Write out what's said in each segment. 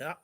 Ja.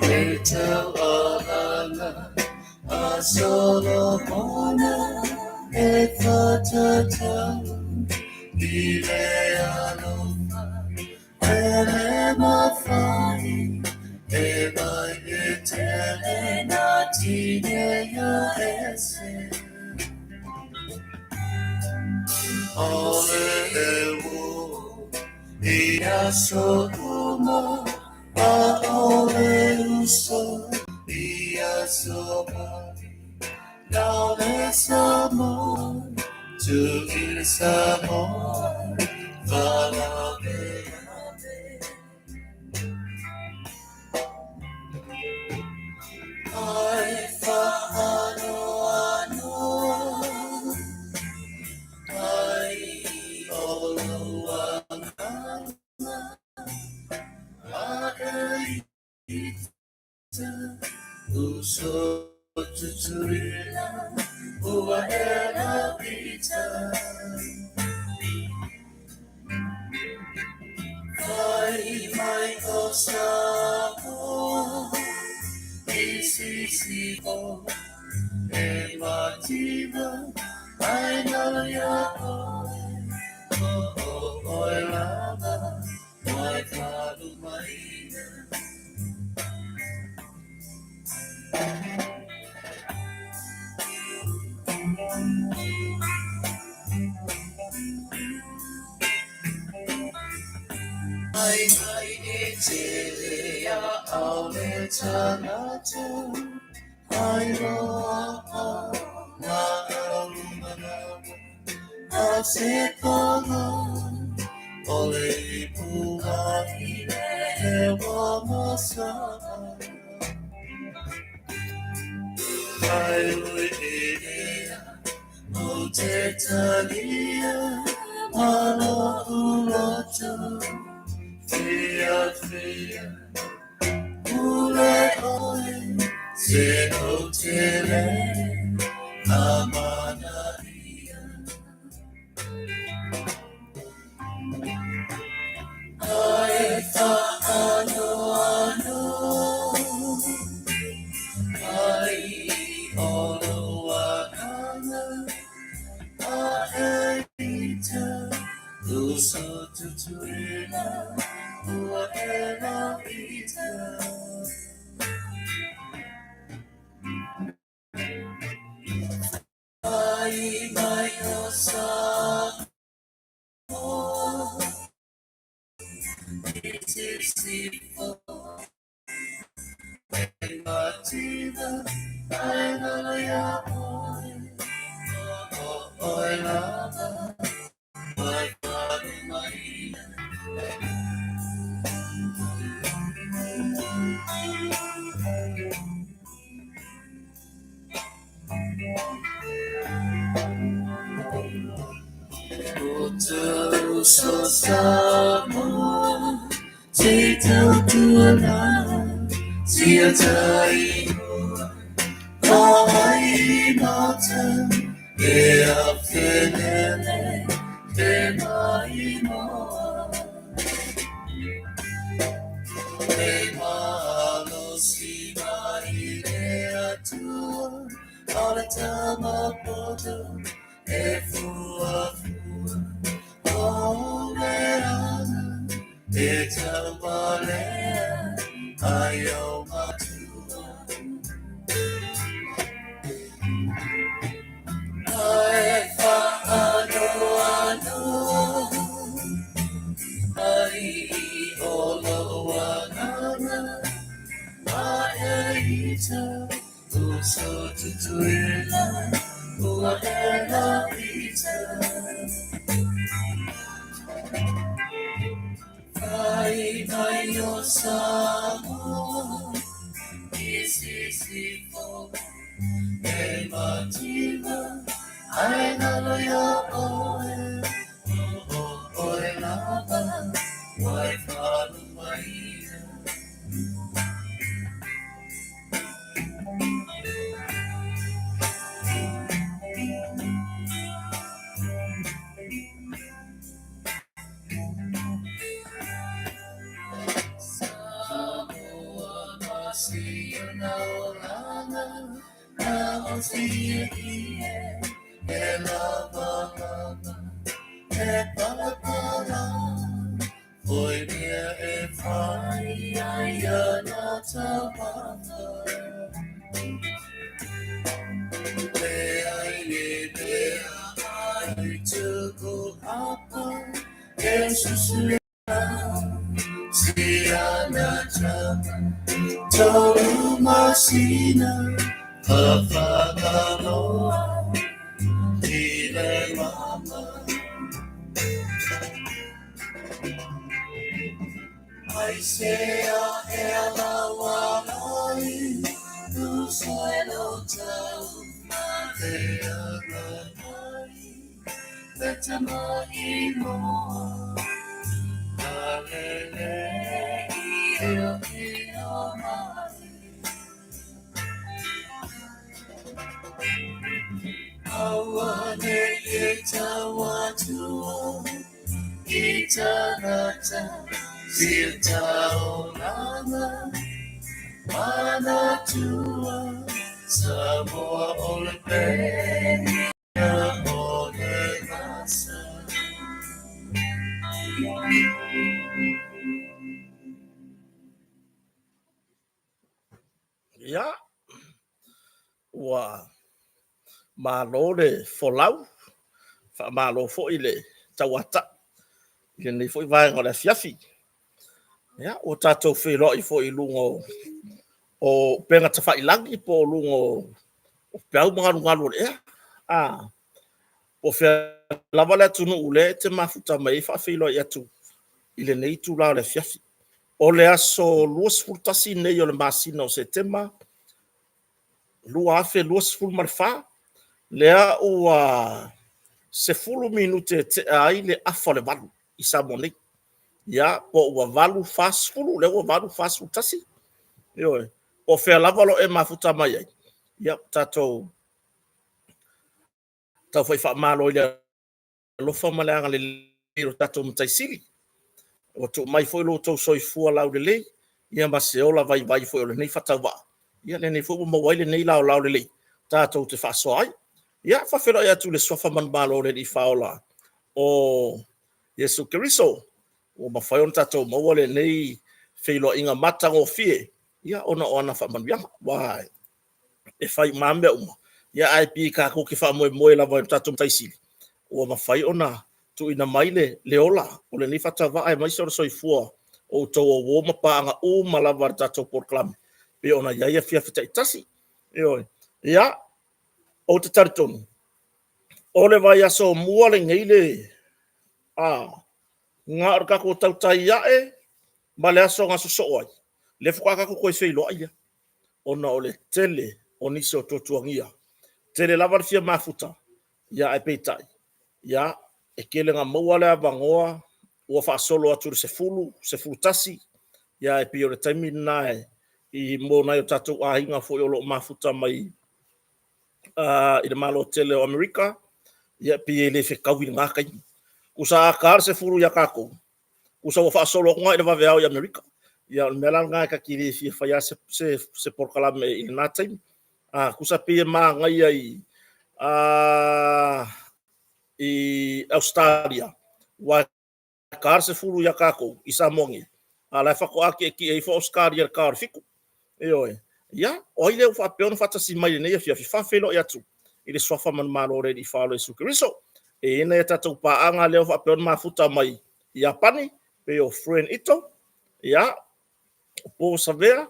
Little Alana, a Solomona, Efatata, Ileanuma, Elemafai, Eva Etelena, Tinea Ese, Olewu, Iaso Uma, Aoleuso, Iaso Now there's someone to hear someone. I follow, Uso tuturila, uwaela pita. Mai osamo, isisipo, emativa, I know ya oi lava, oi kalu maina. Ai etelia auletanatu, ai roa na alumanamu, asepala, ole puhahine hewa masama. Ai uidea, utetania, malo uloto. Fia, ule oe, se otele, amanaria. Ai fa ano, ai olo akana, aeita, uso tutuila. Whatever it is, by your side, it is simple. Matilda, I know your boy, love, my father, my Utu sosamo, Tito tuana, Sia taimo, Ai mountain, Ea fenele, Emaimo, Emalo sima idea tua, Aletama poto, Efua fua, Omerana, Etamalea, Ayo matua. Ai fa ano, ai olo anana, aeita, uso tutuila, uaela pita. Ai osamo, matima ai nalo yo oe oe lava wai whalu mai See no longer, now see here, and love, and Pala, boy, dear, if you're not a mother, where I to go up, Jesus, see another. Tolu Masina, Papa Galoa, Ile Mama. I say, Ella Walai, Tu Suelo Tau, Matea Granai, Betama Imo, Alele, Io Mai. Awane Yetawatua, Itanata, Sitaolama, Manatua, Samoa Olepe, Olegasa. Ya, wa malo le folau, fa malo fo ile tawata, ile ni fo vai ngole fiafi. Ya, o tato fe lo i fo i lungo o penga tafa ilangi po lungo o peau mga lungalu e o fe lava le tunu ule te mafuta mai fa fe lo i atu ile nei tu la le fiafi. O le aso luas furtasi nei o le masina o se tema lua afe luas ful marfa lea ua se fulu minute te ai le afa le valu i Samoa ya po ua valu fast fulu le ua valu fast furtasi yo o fe lava lo e mafuta mai ai ya tato tau foi fa malo ile lo fa malanga le tato mtaisili o tu mai foi lo to soifua lau de le ia maseola vai foi le nei fatawa ia le nei fo mo wai le nei lau le le tato te fa soai ia fa fero ia tu le sofa man malo le di faola o Yesu Kristo o mafai on tato mo le nei feilo inga mata o fie ia ona fa man bia wai e fai mambe uma ia ai pi ka ko ki fa mo la vai tato mtaisili o mafai ona tu ina maile leola o le ni fatawa ai mai so soifua o to o mapanga o malavar tato proclam pe ona ia fia fita itasi yo ia o te taritonu o le vai aso mua le ngeile nga arka ko tau tai ae ma le aso nga so ai le fuka ko ko fei lo ia ona o le tele o niso totuangia tele lavar fia mafuta ia ai peitai ia e kele nga maua le avangoa ua fa solo atu se fulu tasi ia e pio le taimi nae i mo na yo tatu a hinga fo yo lo mafuta mai i le malo tele o Amerika ia pie le fe kawi nga kai usa kar se fulu ya kako usa wa fa solo nga i le vavea i Amerika ia melan nga ka kiri fi fa ya se por kala me i na taimi kusa pie ma nga i i Australia wa kar se fulu ya kako i Samoa ala fa ko aki ki e fo Australia kar fiku e ya o ile fa pe on fata si mai ne fi fa felo ya tu ile sofa man malo re di falo Yesu Kristo e ina ta tu pa anga le fa pe on mafuta mai ya pani pe o friend ito ya po savea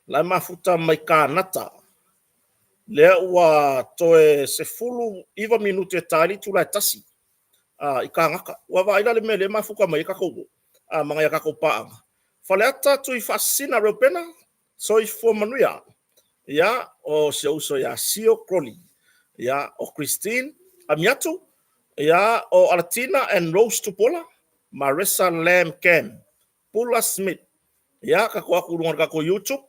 la mafuta mai kanata le ua toe se fulu iwa minute tali tu la tasi i ka ngaka wa va ila le mele mafuka mai ka ko mga ya ka ko pa fale ata tu i fasina ropena so i fo manuia ia o se uso ia Sio Crowley, ia o Christine Amiatu, ia o Alatina and Rose Tupola, Marissa Lamb Ken, Pula Smith, ia ka ko aku lunga ka ko YouTube.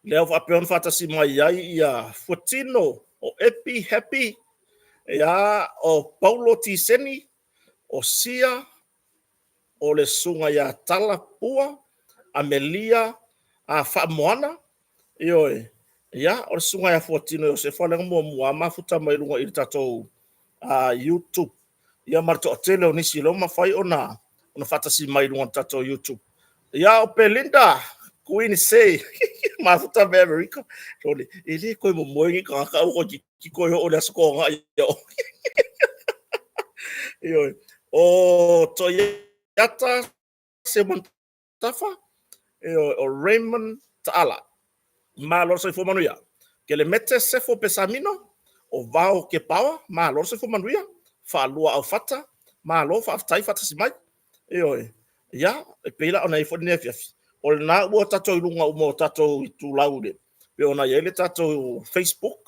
Leo fa peon fata si mai ai ia Fortino o Epi Happy, ia o Paulo Tiseni, o Sia, o le sunga ia Tala Pua, Amelia, a Famoana, ioe. Ia, o le sunga ia Fortino, o se fale mo mua mafuta mai lunga i tatou YouTube. Ia marto o tele o nisi lo mawhai ona fata si mai lunga tatou YouTube. Ia o Belinda, Queen say, mafuta me America. Role, ele koe mo moengi ka o ki koe o le asokonga ia o. Ioe. O Toyata Semontafa, o Raymond Taala. Malo se fo manuia. Ke le mete se fo pesamino, o vao ke pawa, malo se fo manuia. Fa lua au fata, malo fa aftai fata si mai. Ya, e peila ona i fo ne fiafi. O le na ua tatou ilunga umo tatou i tu laude. Pe ona ia le tatou Facebook,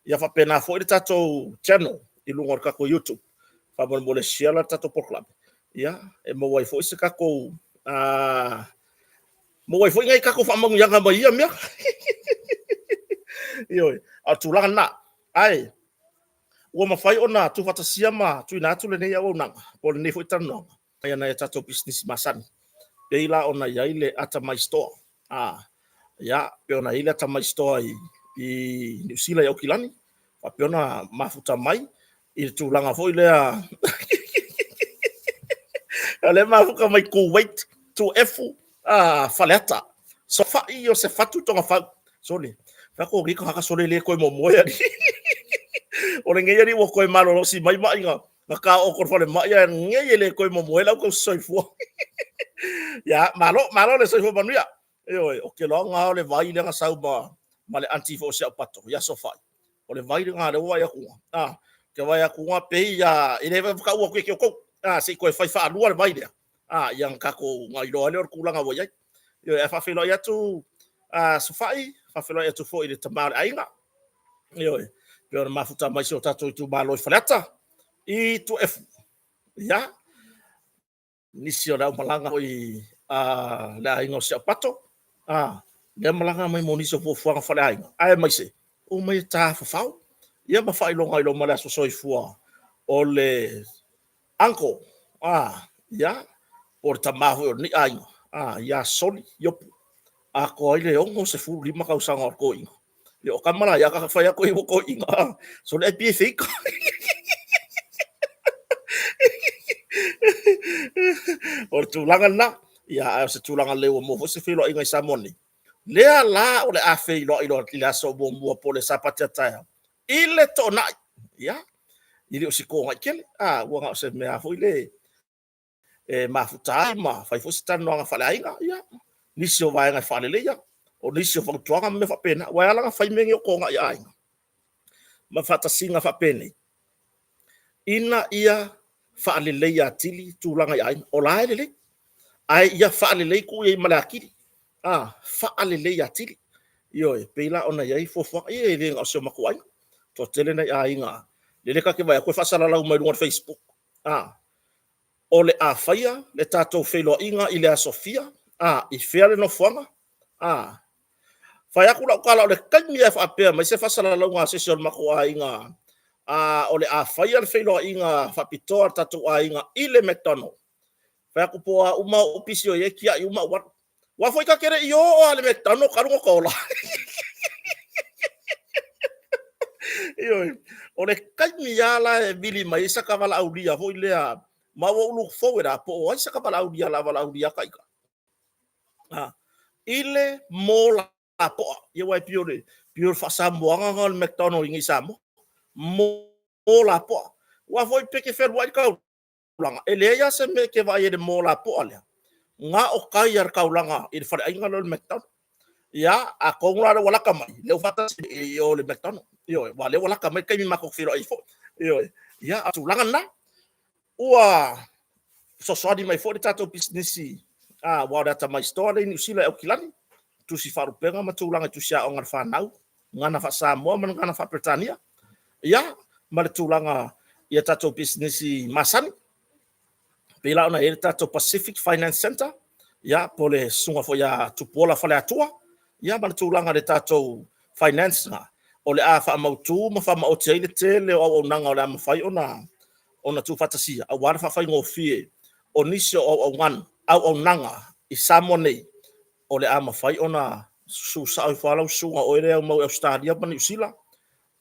ia fa pena fo le tatou channel ilunga o kako YouTube. Fa mo le share la tatou program. Ya, e mo wai fo se kako mo wai fo ngai kako fa mo yanga mai ia mea. Ioi, a tulanga na. Ai. Ua mawhai ona tu fatasia ma tu ina tu le nei au nanga. Po le nei fo itano. Ai ana e tatou business masani. Peila ona ia ile ata my store. Ya, pe ona ile ata my store i New Zealand ya Okilani. Pa pe ona mafuta mai i tulanga fo ile a ale mafuka mai Kuwait tu efu faleta. So fa i o se fatu tonga fa soli. Fa ko riko haka soli le ko mo moya ni. O le ngai ni wo ko malo si mai mai nga. Ka o ko fa le mai ya ngai le ko mo moya ko soifo. Ya, malo le soifo manuia. O ke lo nga le vai le nga sauba ma le antifo se pato ya so fa. O le vai nga le wa ya ku. Ke wa ya ku pe ya ile ka wo ko se ko fai fa lua le vai le. Yang kako ngai lo le ku langa wo ya. Yo e fa filo ya tu sufai fa filo ya tu fo i le tamale ainga. Yo pe ona mafuta mai so tatou tu malo i falata i tu f ya nisi ora malanga i la ingo se pato le malanga mai moni so fo fo fa la ainga ai mai se o mai ta fa fa ia ma fa ilo ngai lo mala so soi fo o le anko ya porta maho ni ainga ya soli yo a ko ile ongo se fu lima ka usanga ko inga yo kamala ya ka fa ya ko i ko inga so le pi fik o tulanga na ya se tulanga le o mo se filo inga samoni le ala o le afe ilo la so bo mo po le sapata ta ile to na ya ile o se ko ngakele wo nga se me afo ile mafuta ma fai fo stano nga fala inga ya nisi o vai nga fale le ya o nisi o fa tuanga me fa pena wa ala nga fai mengi o ko nga ya inga ma fata singa fa pene ina ia fa le ya tili tulanga ya o la le ai ia fa le ku e malakiri fa le ya tili yo e pela ona ia fo fo e le nga so makuai to tele na ya inga le ka ke vai ko fa sala la mai no Facebook o le afaia le tatou felo inga i le Sofia i fea le no fuanga fai aku la kala o le kaimi e fa pe mai se fa sala la nga se sol makuai inga o le afaia le felo inga fa pitoa tatou inga i le McDonald fai aku po uma opisio ye kia i uma wa foi ka kere yo o le McDonald karungo kola o le kaimi ala e bili mai sa kavala aulia foi le ma wo lu fo era po ai sa kavala aulia la vala aulia kaika ile mola po ye wai piore fa samboanga ngol McDonald ngi samo mola po wa foi peke fer wai kau langa ele ya se me ke vai de mola po ale nga o kai ar kaulanga i fa ai ngol McDonald ya a ko ngala wala kamai le fata yo le McDonald yo wa le wala kamai kai mi mako firo ai fo yo ya a tulanga na ua so di mai fo de tato business wa data mai store ni New Zealand o kilani tusi wharupenga matulanga tusi a ongar whanau, ngana wha Samoa, man ngana wha Britania. Ia, mare tūlanga ia tātou businessi masani. Pila ona e tātou Pacific Finance Center. Ia, pole sunga fo ia tupola whale atua. Ia, mare tūlanga le tātou finance nga. O le a wha mautu, ma wha mauti aile te leo au nanga o le amawhai ona tu whatasia. A wara wha whai ngō fie. O nisio au ngan, au nanga, i Samoa nei. O le amawhai ona su sa au whalau sunga o ere au mau Australia pa New Zealand.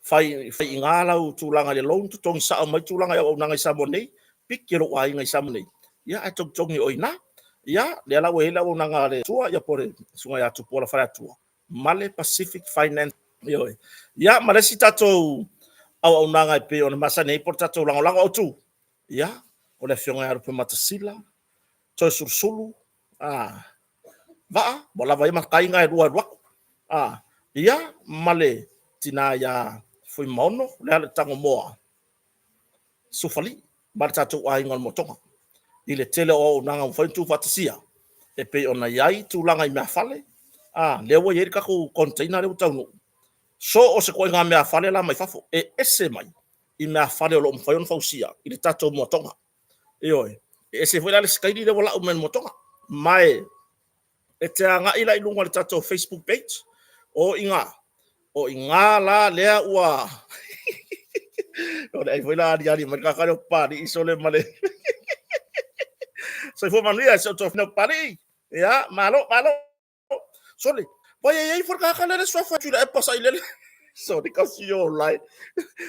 Fai ngā lau tūlanga le loan tu tongi sa au mai tūlanga au nanga i Samoa nei. Piki ro ai ngai Samoa nei. Ia ai tongi o ina. Ia le ala we au nanga le tua ia pore sunga ia tupola whare atua. Male Pacific Finance. Ia male si tatou au nanga i pe ona masa nei por tatou lango au tu. Ia o le fionga aru pe matasila. Toi sursulu. Vaa, bola vai makai ngai rua. Ia male tina ia foi mono le ale tango moa. Sufali, mare tatou ai ngal motonga. I le tele o nanga foi tu fatasia. E pe ona iai tu langa I mea fale. Le wo yeri kako container le taunu. So o se ko nga mea fale la mai fafo e ese mai. I mea fale o lo mfai on fausia. I le tatou motonga. E ese foi la le skaidi le wala umen motonga. Mai e te anga ila I lunga le tatou Facebook page. O inga la lea ua. O le foi la diari mai kakare o pari iso le male. So foi manuia so tof no pari. Ya, malo. Sole. Vai ai for kakale le sofa tu le pasa ile. So de kasio lai.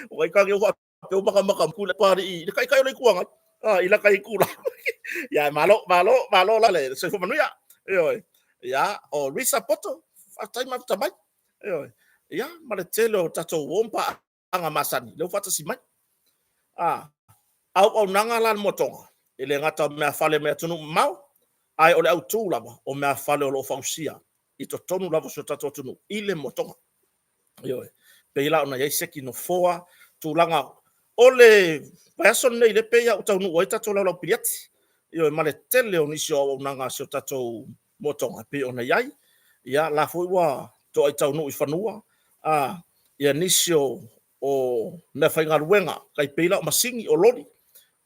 Wai ka yo pe o maka kula pari. Le kai le kuanga. Ila kai kula. Ya, malo la le. So foi manuia. Ya, o risa poto. Fatai ma tabai. Ya, male telo tato wompa anga masani. Le fata si mai. Au nanga lan motonga. Ele ngata mea fale mea tunu mau. Ai ole au tū lava o mea fale o lo fausia. I to tonu lava so tato tunu. Ile motonga. Peila ona yei seki no foa. Tūlanga ole payason nei le peia o taunu o tato lau piriati. Male tele o nisi o nanga so tato motonga. Pe ona yai. Ia la foi wa to ai taunu I whanua. Ia nisi o na whainga ruenga. Kai peila o masingi o lori.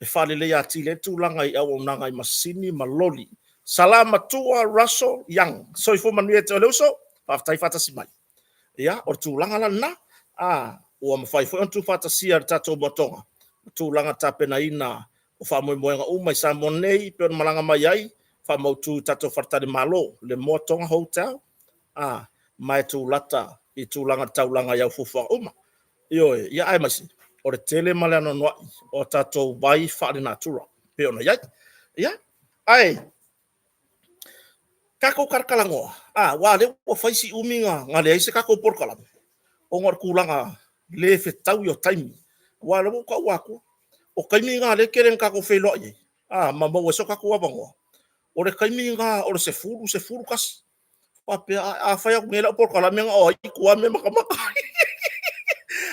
E whale le ati le tūlanga I au nanga I masini maloli. Salama tua Russell Young. So ifo manuia te oleuso, whaftai whatasi mai. Ia, o tūlanga la na, ua mawhai fo ontu whatasi ar tatou motonga. Tūlanga tapena ina, o whamoe moenga umai sa monei, pe on malanga mai ai, whamautu tatou whartari malo, le motonga hotel, mai tūlata, I tūlanga taulanga iau fufa uma. Ia ai masi. O re tele male ano noai, o tatou vai whaare natura. Pe ona iai. Ia, ai, kako karkalangoa. Wa le o faisi uminga, nga le aise kako porkalam. O ngar kulanga, le fetau yo taimi. Wa le ka wako. O kaimi nga le keren kako felo ye. Mama weso kako wabangoa. O le kaimi nga, o le se furu kas. Pape, faya ngela porkalam nga o ikua me makamaka.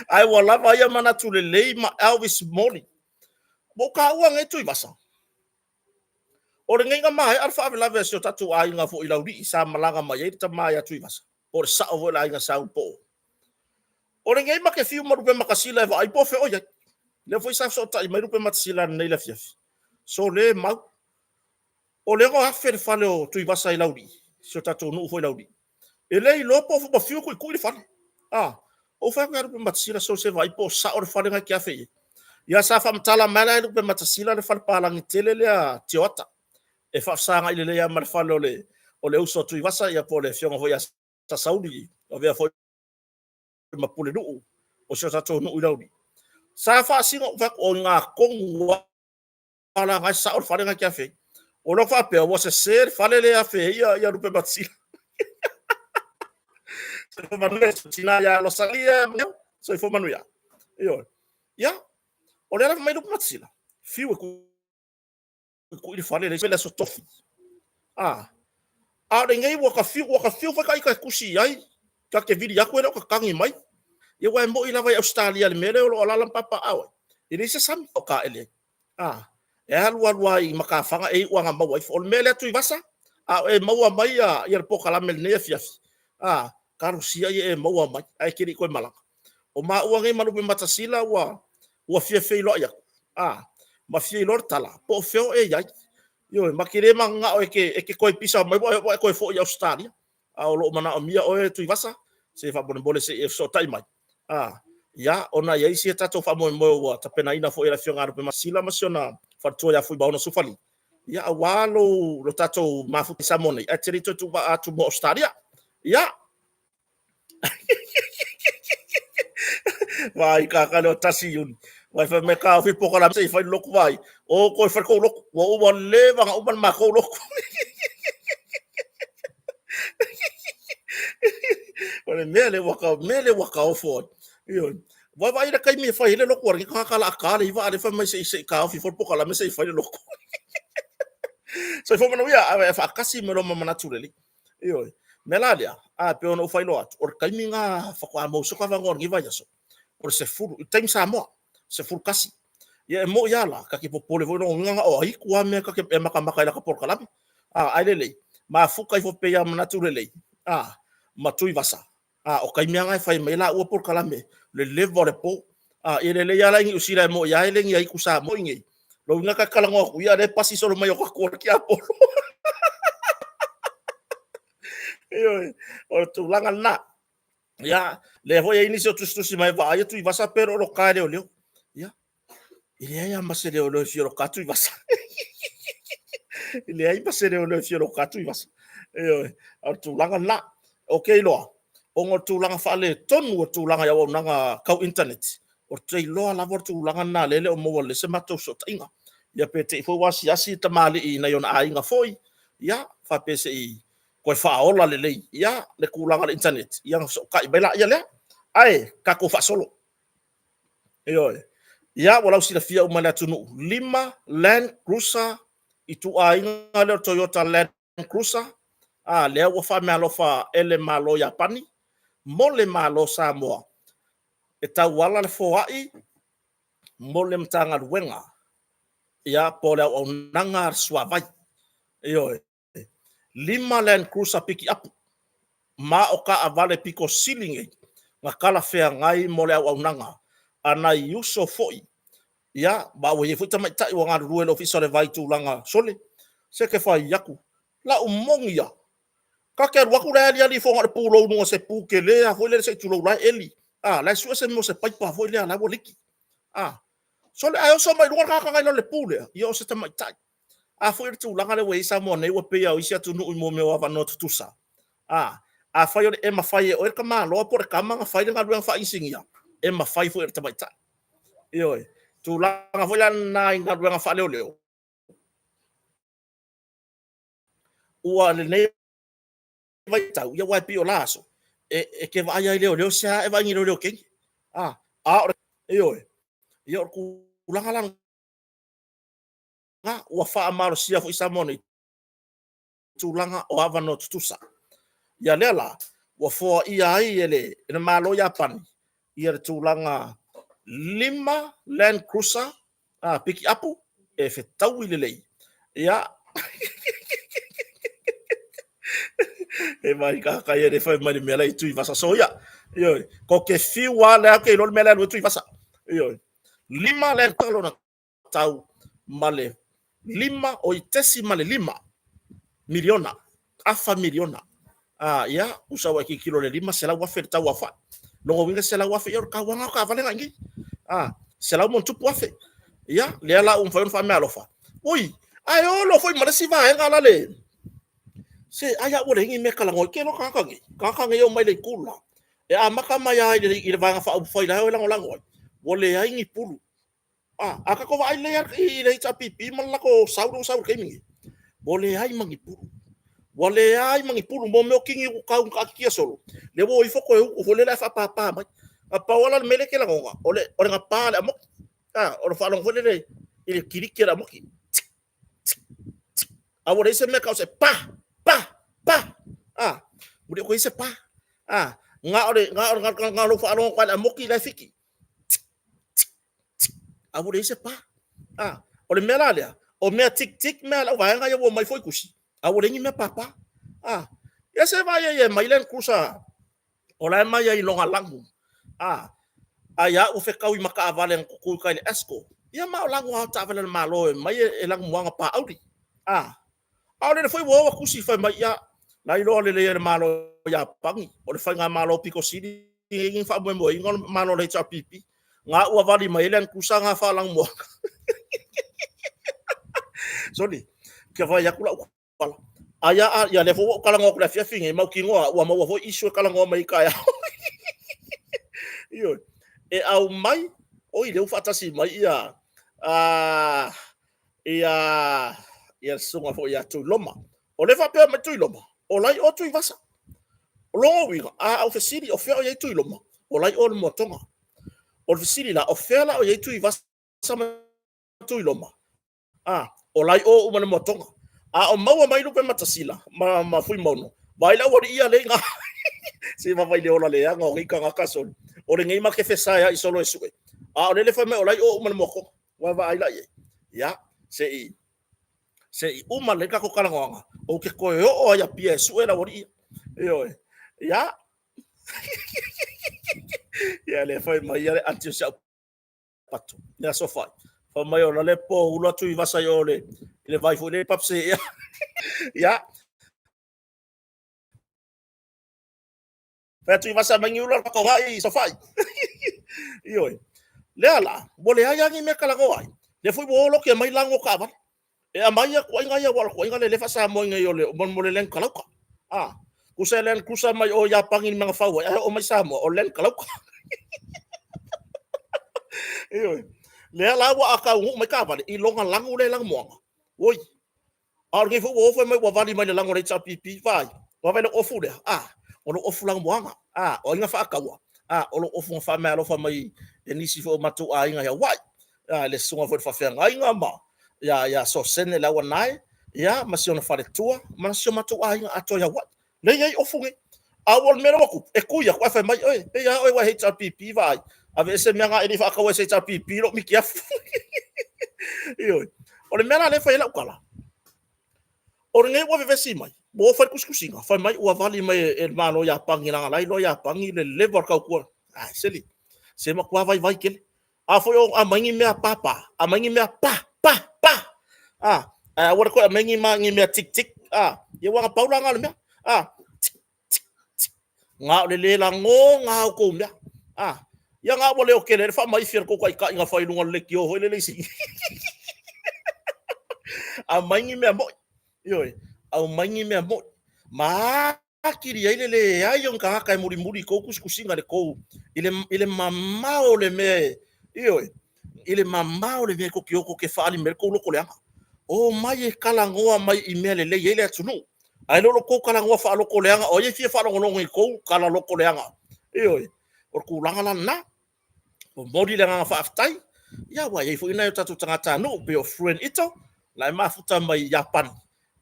Ai wala vai mana tule lei ma Elvis Moli. Bo ka uang e tui basa. O re ngai mai alfa ave lave so tatu ai nga fo ilauri sa malanga mai e ta mai tui basa. O re sa o la nga sa po. O re ngai ma ke fiu marupe makasila va ai po fe o ya. Le foi sa so ta mai rupe matsila nei la fiaf. So le mau. O le ngo afer fale o tui basa ilauri. So tatu no fo ilauri. E lei lopo fo ba fiu ko le fale. O fa ka rupe matsila so se vai po sa o fale nga kia fe. Ya sa fa mtala mala rupe matsila le fale palangi tele le a tiota. E fa sanga ile le ya mal fale o le uso tu vasa ya po le fionga foi sa saudi o vea foi ma pule no o se sa to no ulaudi. Sa fa singa fa o nga kong wala nga sa o fale nga kia fe. O lo fa pe o se ser fale le a fe ya rupe matsila. Se fo manuia tina ya lo salia so fo manuia. Ya. O le mai rupe matsila. Fiu ku I fale le so tofi. Ngai waka fiu fa kai kusi ai. Ka ke vidi aku ka kangi mai. Ye wa mo ila vai Australia le mere o la papa awa. Ini se sami o ka ele. E alu ai makafanga e wanga mau ai fo mele tu vasa. E mau mai ya po kala mel ne fiafi. karusia ye maua mai ai kiri koe malaka o ma ua ngai manu pe matasila wa fia feilo ya ma fia lor tala po feo e yai yo makire manga o eke koe pisa mai koe fo ya Australia o lo mana o mia o e tu vasa se fa bole se e so tai mai ya ona ya isi tato fa mo wa tapena ina fo ira fio ngaro pe masila masiona fa to ya fu ba ona sufali ya walo lo tato mafuti samone atiri to ba atu mo Australia ya vai kakalo tasi yun vai fa me ka fi pokola se fa lok vai o ko fa ko lok o le va o ma ko lok Ole mele waka o fo. Yo. Wa vai da kai mi fa ile lok war ka kala akala i va fa mai se ka fi fo pokola me se fa ile lok. So fo mana wia fa kasi me lo ma naturally. Yo. Melalia pe ono fa ilo at or kai mi nga fa kwa mo so ka va ngor ngi va yaso. Or se furu time sa mo se furu kasi. Ya mo ya la ka ki popole vo no nga o ai kwa me ka ke e maka maka ila ka por kala. Ai lele. Ma fu kai fo pe ya naturally. Matui vasa o kai mianga fai mai la o por kala me le levo le po ele le ya la ngi usira mo ya ele ngi ai kusa mo ngi lo nga ka kala ngo ku ya le pasi solo mai o ko ki apo yo o tu langa na ya le vo ya inicio tu stu si mai va ya tu vasa pero lo ka le o ya ile ya masere o lo fio ka tu vasa ile ai masere o lo fio ka tu vasa yo o tu langa na okay lo o ngo tūlanga whaale tonu o tūlanga ia nanga kau internet. O tei loa lava tūlanga nā lele o mua le se matou so tainga. Ia pe te ifo wasi asi ta mali i na yona ainga foi. Ia whape se i koe whaola le lei. Ia le kūlanga le internet. Ia so kai baila ia lea. Ai, kako whasolo. Eoi. Ia walau sila fia umana tunu. 5 Land Cruiser i tu ainga le Toyota Land Cruiser. Lea ua wha mea lofa ele malo Japani. Mole malo Samoa. E tau wala le foai, mole mtanga ruenga. Ia pole au nanga suavai. Ioe. 5 Land Cruiser piki apu. Ma oka avale piko silinge. Ngakala fea ngai mole au nanga. Ana yuso foi. Ia, ba ue fuita mai tai wanga ruelo fisa le vai tūlanga sole. Se ke fai yaku. La umongi ya. Ka ke waku le ali fo ngare pulo no se pu ke le a foi le se tulo la eli la su se mo se pai pa foi le la boliki so le ayo so mai luar ka ka le pule yo se ta mai tai foi tu la ngale we sa mo ne wo pe ya o isia tu no mo me wa no tu sa foi e ma fai o ka ma lo por ka ma fai le ngalu fa isingia e ma fai foi ta mai tai yo tu la nga foi la na ngalu nga fa le o ua le ne vai tau ia wai pio laso ke vai ai leo sia e vai ngiro leo ke ora io ku langa langa ua fa maro sia fo isamoni tu langa o ava no tusa ia lela ua fo ia ai ele ina malo Japan ia tu langa 5 Land Cruiser piki apu e fe tau ile lei ia e mai ka ka ia de fa mai mela i tui vasa soia io ko ke fiwa le ke lo mela lo tui vasa io 5 le talo na tau male 5 o itesi male 5 miliona afa miliona ia usawa ki kilo le 5 sela wa fe tau wa fa lo winga sela wa fe yor ka wanga ka vale ngi sela mo tupu wa fe ia le la fa me alofa ui ayo lo foi male si va ngala le se aya ore ngi me kala ngol ke no ka yo mai le kula e maka mai ai le vanga fa fa ila o lango wole ai ngi pulu aka ko vai le i le pipi mala ko sauru ke mingi wole ai mangi pulu mo me kingi ka kia solo le wo i foko e wole la fa pa mai pa wala mele ke lango ole nga pa le mo ora fa long wole le ile kiriki la mo ki wole se me ka se pa bude ko ise pa nga lo fa lo kwa mo ki la fiki bude ise pa ole mela le o me tik tik mela wa nga yo mai foi kusi bude ngi me papa ia se vai ia mai len kusa ola mai ia longa langu aya u fe kau i maka avale ang kuku kai le esko ia ma langu ha ta vale malo mai e langu wanga pa audi le foi wo kusi foi mai ia nai lo le malo ya pangi o le fanga malo piko sidi ngin fa mo ngol malo le cha pipi nga u avali mai len kusa nga fa lang mo soni ke vai ya kula pala aya ya le fo kala ngok la fia finge mau ki ngoa u mau fo isu kala ngoma mai kaya io e au mai o i le fatasi mai ia sunga fo ia tu loma o le fa pe mai tu loma o lai o tu vasa o lo wi au fesiri o fe o ia tu loma o lai o mo tonga o fesiri la o fe la o ia tu vasa tu loma o lai o uma mo tonga o mau mai lu pe matasila ma fui mono vai la o ia le nga se va vai le ola le nga o ka nga kasol o le ngai ma ke fesa ya isolo esue o le fa me o lai o uma mo ko wa vai la ya se uma le ka ko kala nga o ke ko o ya pia esue la o yo ya ya le fa mai ya anti sa pato ya so fa mai o le po ulo tu i vasa yo le vai fu le papse ya fa tu i vasa mangi ulo ko vai so fai yo le ala bole aya ngi me kala ko ai le fu bo lo ke mai lango ka ba e a mai ko inga ya wal ko inga le fa sa mo ngi yo le mon mo le len kala ko kusa mai o ya pangin mga fa o mai sa mo o len kala ko yo le ala wa aka ngu mai ka ba i longa langu le lang mo oi ngi fu wo fa mai wa vali mai le lango le cha pipi vai wa vai le ofu le o lo ofu lang mo o inga fa aka wa o lo ofu fa mai lo fa mai e nisi fo matu inga ya wai le sunga fo fa fa inga ma ya so sene la wa nai ya masiona fa le tua masio matu inga ato ya wai le ye ofu nge wol mero ku e ku ya kwa fa mai ya wa HRPP vai ave se menga ini fa ka wa HRPP lo mi kia yo o le mena le fa ila kala o nge wa ve si mai bo fa kuskusinga fa mai wa vali mai e malo ya pangi na lai lo ya pangi le lever ka ku seli se ma kwa vai kel fo yo a mangi me papa a mangi me pa wa ko a mangi ma ngi me tik tik ye wa paula nga le me nga le lango nga ko me ya nga bole o kele fa mai fir ko kai ka nga fa ilunga le kio ho le si a mangi me mo yo a mangi me mo ma kiri ai le ai on ka kai muri ko kuskusinga le ko ile mamao le me yo ile mamao le me ko kio ko ke fa ali me ko lo ko le o mai e kala ngoa mai i me le ile atunu ai lo ko kala ngoa fa lo ko le o ye fi fa lo ngi ko kala lo ko le yo o ku langa na o modi le nga fa aftai ya wa ye fo ina yo tatu tangata no be o friend ito la ma futa mai Japan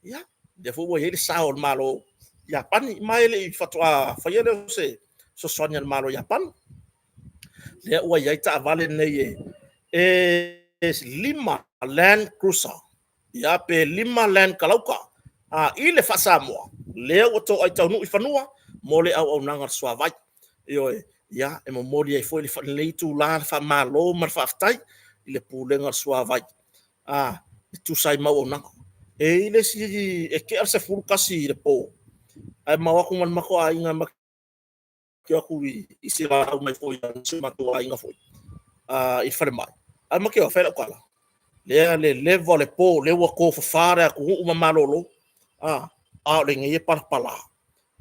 ya de fo wo ye sa o malo Japan mai le fatwa fa ye se so sonya malo Japan le wa ye ta vale ne ye es lima land cruiser ya pe lima land kalauka ile fa sa mo le o to ai tau no i fanua mo le au nanga swa vai yo ya e mo modi ai foi le tu la fa malo mar fa aftai le pulenga swa vai tu sai mau na ile si e ke al se furu kasi le po ai mau aku man mako ai nga mak ki aku i se va mai foi se matu ai nga foi i fa mai ai maki o fa la kala le vole po le wa ko fa fara ku uma malolo le ngi par pala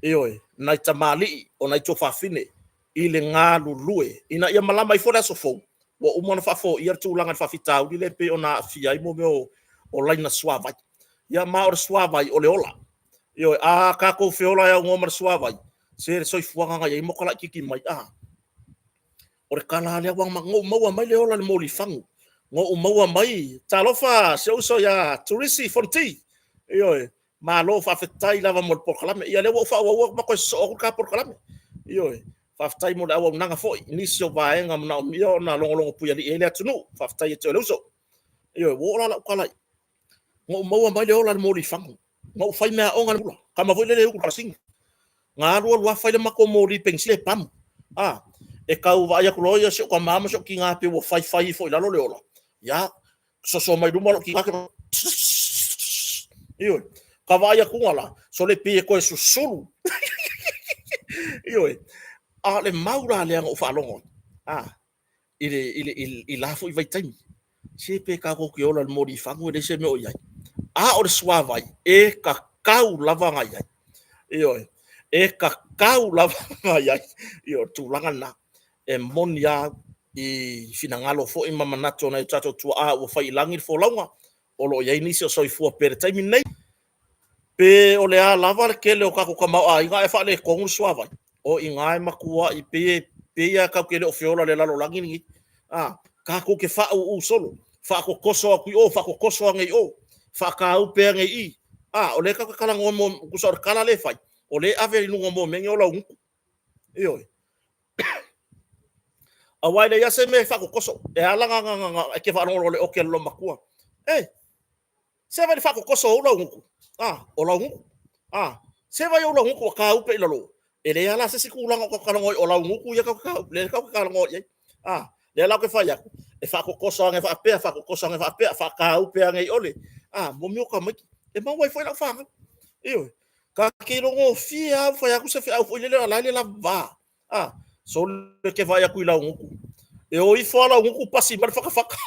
oi nai tamali o nai to fa fine ile nga lulue ina ia malama i fora so fo wa umona fa fo ia tu langa fa fitau di le pe ona fia i mo o laina suava ia ma o suava o le ola io ka ko feola ia ngomar suava se so fuanga nga ia mo kala kiki mai o re kala le wang ngo mo mai le ola le moli fangu ngo mo mai talofa se uso ya turisi fonti io ma lo fa fetai lava mo por kala ia le wo fa wo ma ko so ka por kala io faftai mo la wa nanga foi ni sio va nga na mio na longo puya li ele atunu faftai te loso yo wo la kala ngo mo mai le ola mo li fangu ngo fai me onga bula kama foi le ku sing ngaru lu fa le makomori pensile pam e kau va ya kulo ya so mama so ki nga pe wo fai fo la lo le ola ya so mai duma lo ki ka io ka va ya kuala so le pe ko su sulu io le maura le ngo fa longo il la fo i vai tani se pe ka ko ki ola le mori fangu de se me o ya o le swa vai e ka kau lava nga ya io e ka kau lava nga ya io tu langa na e monia i finangalo fo i mamanato na tato tu o fai langi fo longa o lo ye ni so i fu per time nei pe o le a lava ke le o ka ko ka ma inga e fa le ko un suava o inga e makua i pe ya ka ke le o fiola le lalo langi ni ka ko ke fa u solo fa ko koso ku o fa ko koso ngai o fa ka u pe ngai i o le ka kala ngomo ku so kala le fai o le ave nu ngomo me ngola un io awai le yase me fa ko koso e ala nga ke fa no le o ke lo makua se vai fa ko koso o lo un o la ngu se vai o la ngu ka u pe lo ele ala se sikulanga ko kala ngoi o la ngu ya ka le ka kala ngoi le la ke fa ya e fa ko koso nga fa pe fa ko koso nga fa pe fa ka u pe ngai ole mo mi o ka mai e ma wai foi la fa io ka ke lo ngo fia fa ya ku se fa o le la va so le ke va ya ku la ngu e o i fo la ngu pasi mar fa ka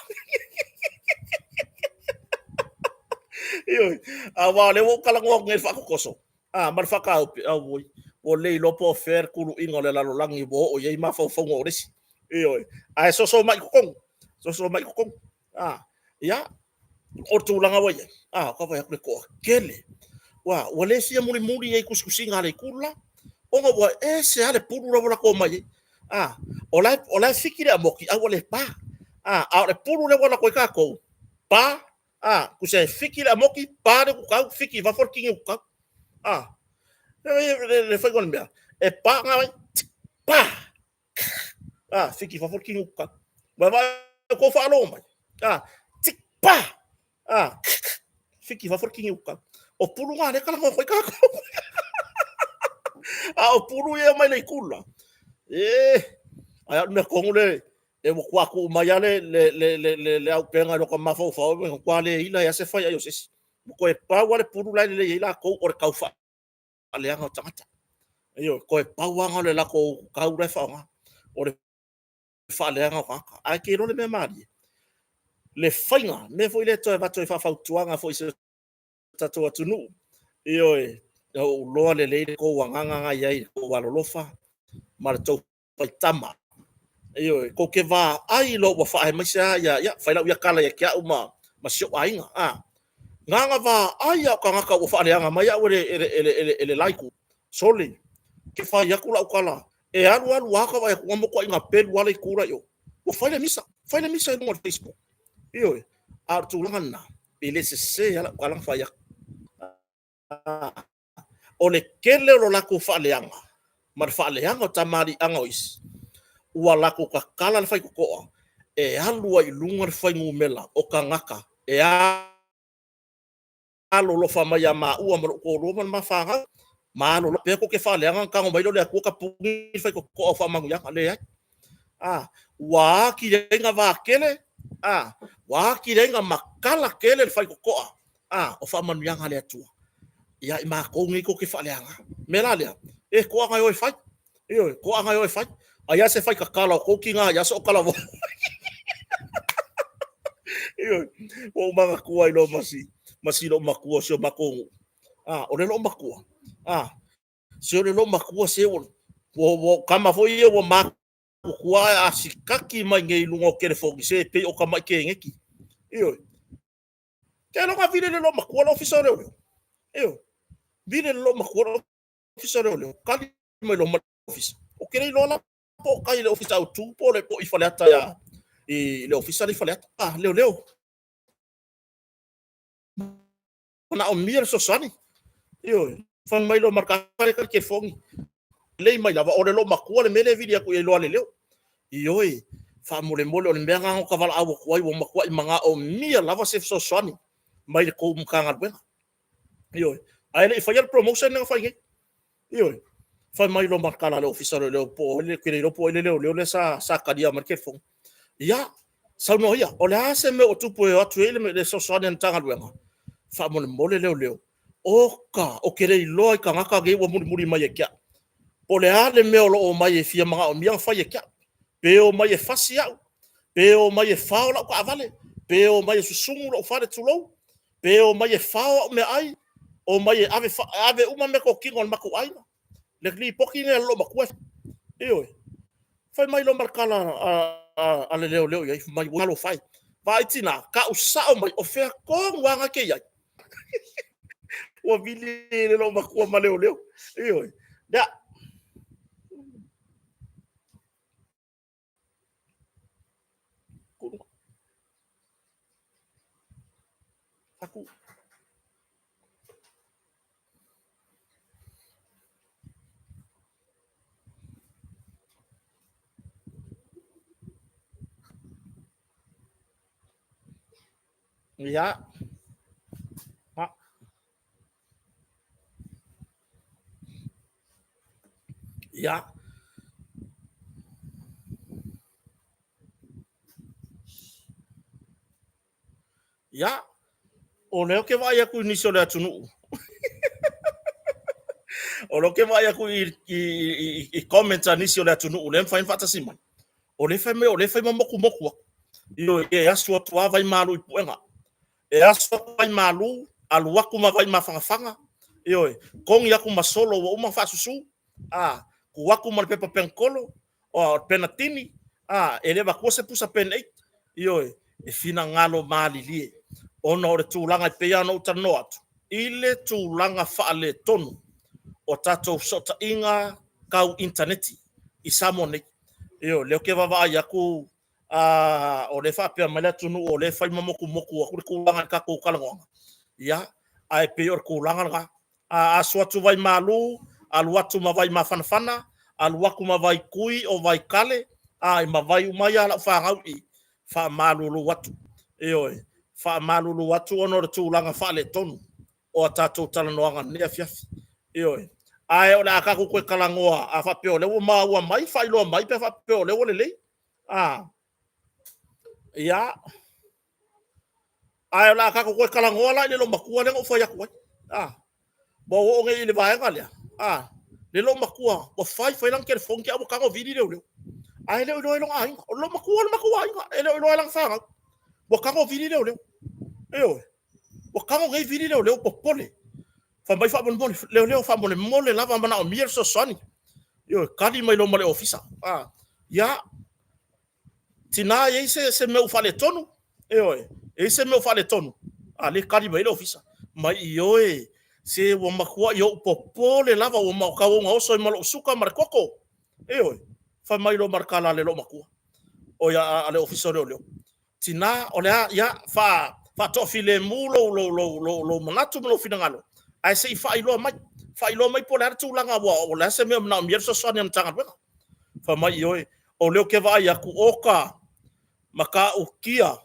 io vale wo kala ngo ngai fa ko koso mar fa ka wo o le lo po fer kulu ingo le la lo langi bo o ye ma fa fo ngo resi io so mai kong ya o tu langa wa ka va ya ko kele wa le sia muri e kuskusinga le kula o ngo wa se ale puru la ko mai o la fikira moki le pa le puru le wala ko ka ko pa kuse fikira moki pa de ku fiki va for kingu ka le fa gon bia e pa nga pa fiki va for kingu ka va ko fa lo mai tik pa fiki va for kingu ka o puru nga le kala ko ka o puru e mai le kula me kongule e mo kwa ku mai le au penga lo ka mafo fa o kwa le ila ya se fa ya yo se ko e pa wa le puru la le ila ko o ka fa ale anga tangata ko e pa wa nga le la ko ka u re fa nga o le fa le anga ka ke ro le me mari le fainga me foi le to e va to fa fa tuanga foi se tato atunu o lo le ko wa nga ya ko wa lo fa mar to pa tama ko ke va ai lo wa fa mai sa ya fa la ya kala ya kia uma ma sio ainga nga va ai ka nga ka wa fa le anga mai ya ele laiku sole ke fa ya kula kala e alu wa ka va ko mo ko inga pel wala kura yo wa fa le misa no Facebook tu langa ele se ya kala fa ya o le kele lo la ko fa le anga mar fa le anga tamari anga is wala ko ka kala fai ko alu ai lunga fai ngumela o ka ngaka alu lo fa mai ma u ko lo ma fa ma lo pe ko ke fa le anga ka ngo mai lo le ko ka pungi fai ko fa mangu ya le wa ki renga va kele wa ki renga makala kele fai ko o fa manu ya le tu ya ma ko ngi ko ke fa le anga mela le ko anga yo fai ko anga yo fai aya se fai kakala ko kinga ya so kala vo o manga kuai lo masi lo makua so makongu o le lo makua se o le lo makua se o kama foi o ma kua asikaki mai ngai lungo kere fogi se pe o kama ke ngeki ke lo nga vile le lo makua lo ofisa le vile le lo makua lo ofisa le kali mai lo ofisa o kere lo la po kai le ofisa tu po le po i falata ya le ofisa le falata leo na o mir so sani fan mai lo marka ke fongi le mai lava o le lo makua le mele vidia ku e lo le leo fa mole o le menga ka vala au ku ai wo makua i manga o mir lava se so sani mai le ko mkanga ben ai le fa promotion nga fa Fai mai lo markala le ofisa le po le kire lo po le sa kadia marke fong. Ya, sa no ya, o le ase me o tupu e atu ele me le so so ne tanga luenga. Fa mo le mole leo. O kere I loa I ka ngaka ge wa muri mai e kia. O le ale me o lo o mai e fia manga o mia fai e kia. Pe o mai e fasi au. Pe o mai e fao la ka avale. Pe o mai e susungu la fare tulou. Pe o mai e fao me ai. O mai e ave uma me ko kingo maku ai. Le kli poki ne lo maku. Io. Fai mai lo markala a le leo ia mai walo fai. Vai tina ka usao mai o fea ko wanga ke ia. O vili le lo maku ma leo. Io. Ya. Aku. Ya. Ha. Ya. Ya. O leo ke vai aku ni so le atunu. O lo ke vai aku I commenta ni so le atunu le fai fata sima. O le fai moku. Io e aso atua vai malu I puenga. E aso vai malu alu aku ma vai mafanga. Io kongi aku masolo o uma fa susu. Ku aku ma pepa penkolo o penatini. Ele va ko se pusa pen 8. Io e fina ngalo mali lie. Ona o le tūlanga I pea no tano atu. I le tūlanga wha le tonu o tatou sota inga kau interneti I samone. Io, leo ke wawa ai aku o le whapea mai le tunu o le whai moku o kure kūlanga ka kou kalangonga. Ia, ai peo o kūlanga nga. Asu atu vai malu, alu atu ma vai mawhanawhana, alu aku ma vai kui o vai kale, ai ma vai umai ala whangau I wha malulu atu. Io, fa malulu watu ono le tūlanga fa le tonu o tatou talanoanga nea fiafi. Io. Ai o le akaku koe kalangoa a fa peo le o maua mai fa ilo mai pe fa peo le o le lei. Ia. Ai o le akaku koe kalangoa la le lo makua le o fa yaku ai. Bo o nge le vaenga le. Le lo makua o fai lang ke fonki abo kango vidi le. Ai le lo ai. O lo makua ai. Ele lo lang fa. Bo kango vidi le. Eo. O kango ngai vidi leo popole. Fa mai fa bon leo fa bon mole lava mana o mier so soni. Yo kali mai lo mole ofisa. Ya. Tina ye se me fa le tonu. Eo. E se me fa le tonu. Le kali mai lo ofisa. Mai yo se wo makua yo popole lava o ma ka o oso I malo suka mar koko. Eo. Fa mai lo markala le lo makua. O ya ale ofisa leo. Tina o le ya fa tofi le mulo lo manatu lo finangalo. Ai se fa ilo mai po le tūlanga wa o le se me na mier so soni am tanga. Fa mai yo o leo ke vai aku oka maka ukia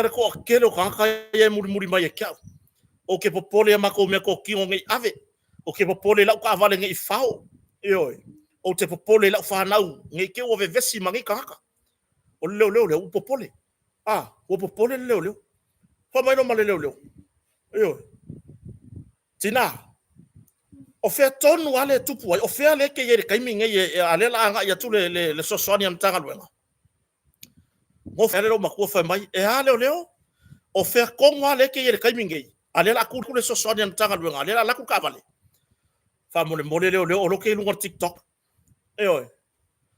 re ko akelo ka ye muri mai e kia. O ke popole mako me ko ki ngai ave. O ke popole la ka vale ngai fao. Yo. O te popole la fa nau ngai ke o vevesi mangi kaka. O leo o popole. O popole leo. Fa mai no male leo. Yo. Tina. O fe tonu ale tupu ai. O fe ale ke ye kai minga ye ale la anga ya tu le sosoni am tanga luenga. Mo fe le makua fa mai e ale leo. O fe kongo ale ke ye kai minga. Ale la ku le sosoni am tanga luenga. Ale la ku ka vale. Fa mo le leo o lo ke lunga TikTok. Yo.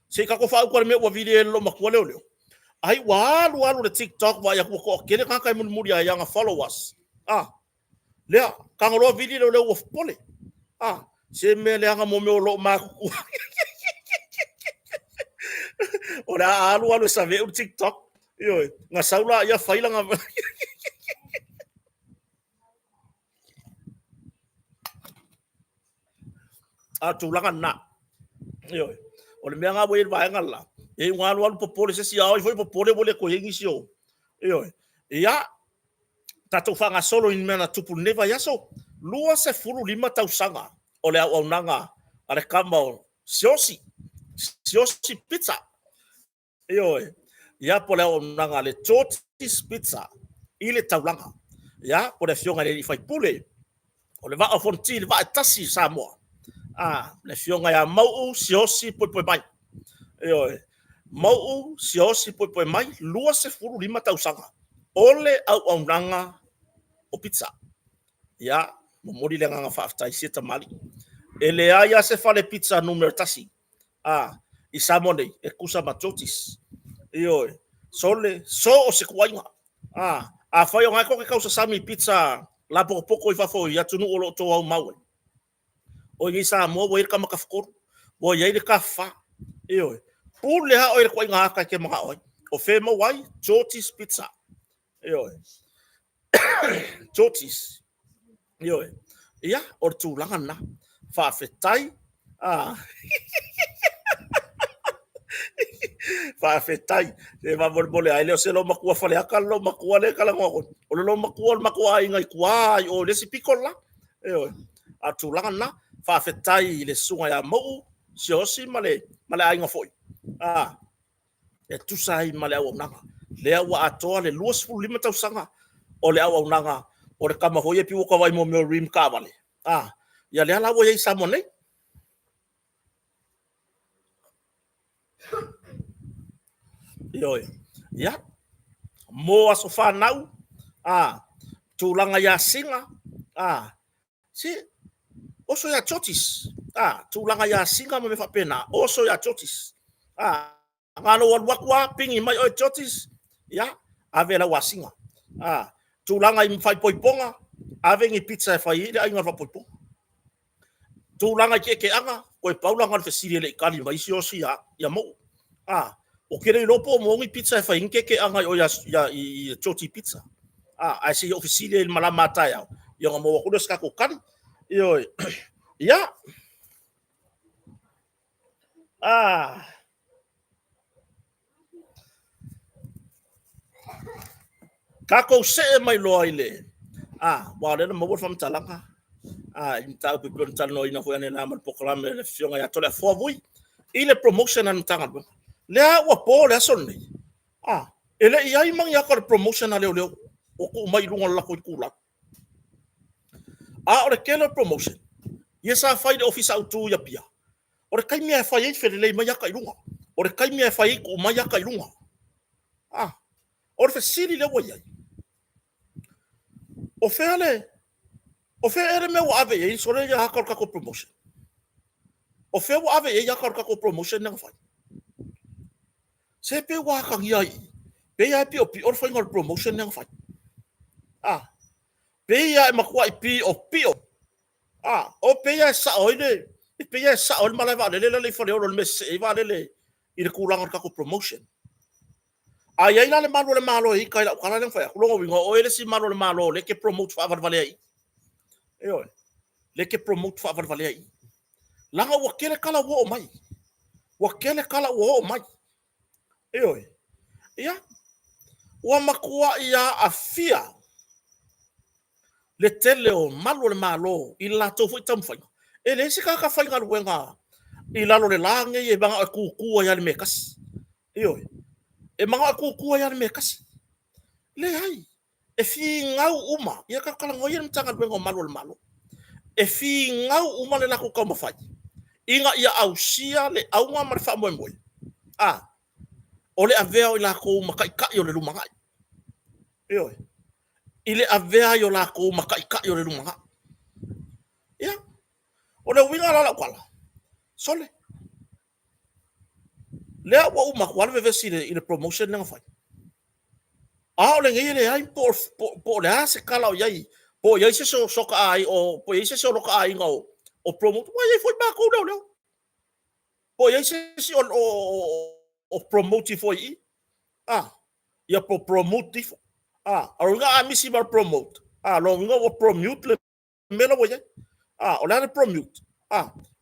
Se ka ko fa ko me o video lo makua leo. Ai walu le TikTok wa ya ko kele kan kai muri ya nga followers. Lea kangolo video le o pole. Se me le anga mo me lo ma ku. Ora alu sa ve o TikTok. Yo, nga saula ya faila nga. Tulanga na. Yo. O le nga bo va ngala. E walu popole se si ai foi popole bole ko yengi sio. Yo. Ya tatou whanga solo in mena tupu neva yaso. Lua se furu lima tau sanga. O le au nanga Ale kama siosi pizza. Iyo ya pole o nanga le Tortis pizza. Ile taulanga. Ya pole fionga le fai pule. O le va fonti le va tasi Samoa. Le fionga ya mau siosi poi mai. Iyo mau siosi poi mai lua se furu lima tausanga. Ole au nanga o pizza. Ya momori le nganga faftai sita mali. Ele aya se fale pizza numero tasi. I Samone e kusa matotis. Iyo sole so o se kuainga. A fai o ngai ko ke kausa sami pizza la poko i fafo ya tunu o lo to au maue. O i Samoa wo irka makafkor. Wo ia ile kafa. Iyo pule ha o ile kuainga haka ke mga oi. O femo wai Tortis pizza. Iyo Tortis. Iyo ia o tu langana. Fa fetai fa fetai e va volbole ai le se lo makua fale aka lo makua le kala ngo o lo makua inga kuai o le sipikola e a tu lana fa fetai le sunga ya mo siosi male ai nga foi e tu sai male au nanga le wa atoa le luas fu lima tau sanga o le au nanga o le kama hoye pi ka vai mo me rim ka vale ya le ala wo ye Samone Yo, ya mo aso fanau tulanga ya singa si oso ya Tortis tulanga ya singa me fa pena oso ya Tortis ngalo wakwa pingi mai o Tortis ya avela wasinga tulanga im fai poiponga avengi pizza fai ile ai ngava poiponga tulanga ke anga ko paula ngal fesiri le kali mai si osi ya mo o kere lopo mo ngi pizza fa inke ke anga o ya i Tortis pizza ai si ofisile il malamata ya yo mo ko ska ko kan yo ya kako se mai lo ile wa le mo fam talanga inta pe plon talno ina fo ina mal proclame le fionga ya tola fo vui ile promotion an tanga le wa po le sonni ele ia i mang ya ka promotion ale ole o ko mai lunga la ko kula o le kelo promotion yesa fai de office auto ya pia o le kai mea fai fe le mai ya ka lunga o le kai mea fai ko mai ya ka lunga o le sili le wa ya o fe ere me wa ave e so le ya ka ko promotion o fe wa ave e ya ka ko promotion na fai se pe wa ka ia pe ya pi o fai ngol promotion na fai pe ya makua pi o o pe ya sa oile pe ya sa ol mala va le fo le mes e va le i le kulang ka ko promotion ai ina le malo i kai la kala le fai lo wingo o ele si malo le ke promote fa vale ai le ke promote fa vale ai langa wa kele kala wo mai ia wa makua ia afia le tele o malo i la to foi tam fai ele se ka fai ngal wenga i lalo le lange e banga ku ya le mekas e manga ku ya le mekas le hai e fi ngau uma ia ka kala ngoyen tanga wenga malo e fi ngau uma le la ku ka mafai inga ia ausia le aunga mar fa mo ole avea o la ko makai o le lumanga ile avea yo la ko makai o le lumanga ya ole winga la kwala sole le wa uma kwala ve vesi ile promotion nga fai ole ngi le ai po le ase kala o yai po yai se so ka ai o po yai se so ka ai ngo o promote wa yai foi ba ko le po yai se o promote foi ia po promote aronga amisi mal promote lo nga o promote le melo wo o la promote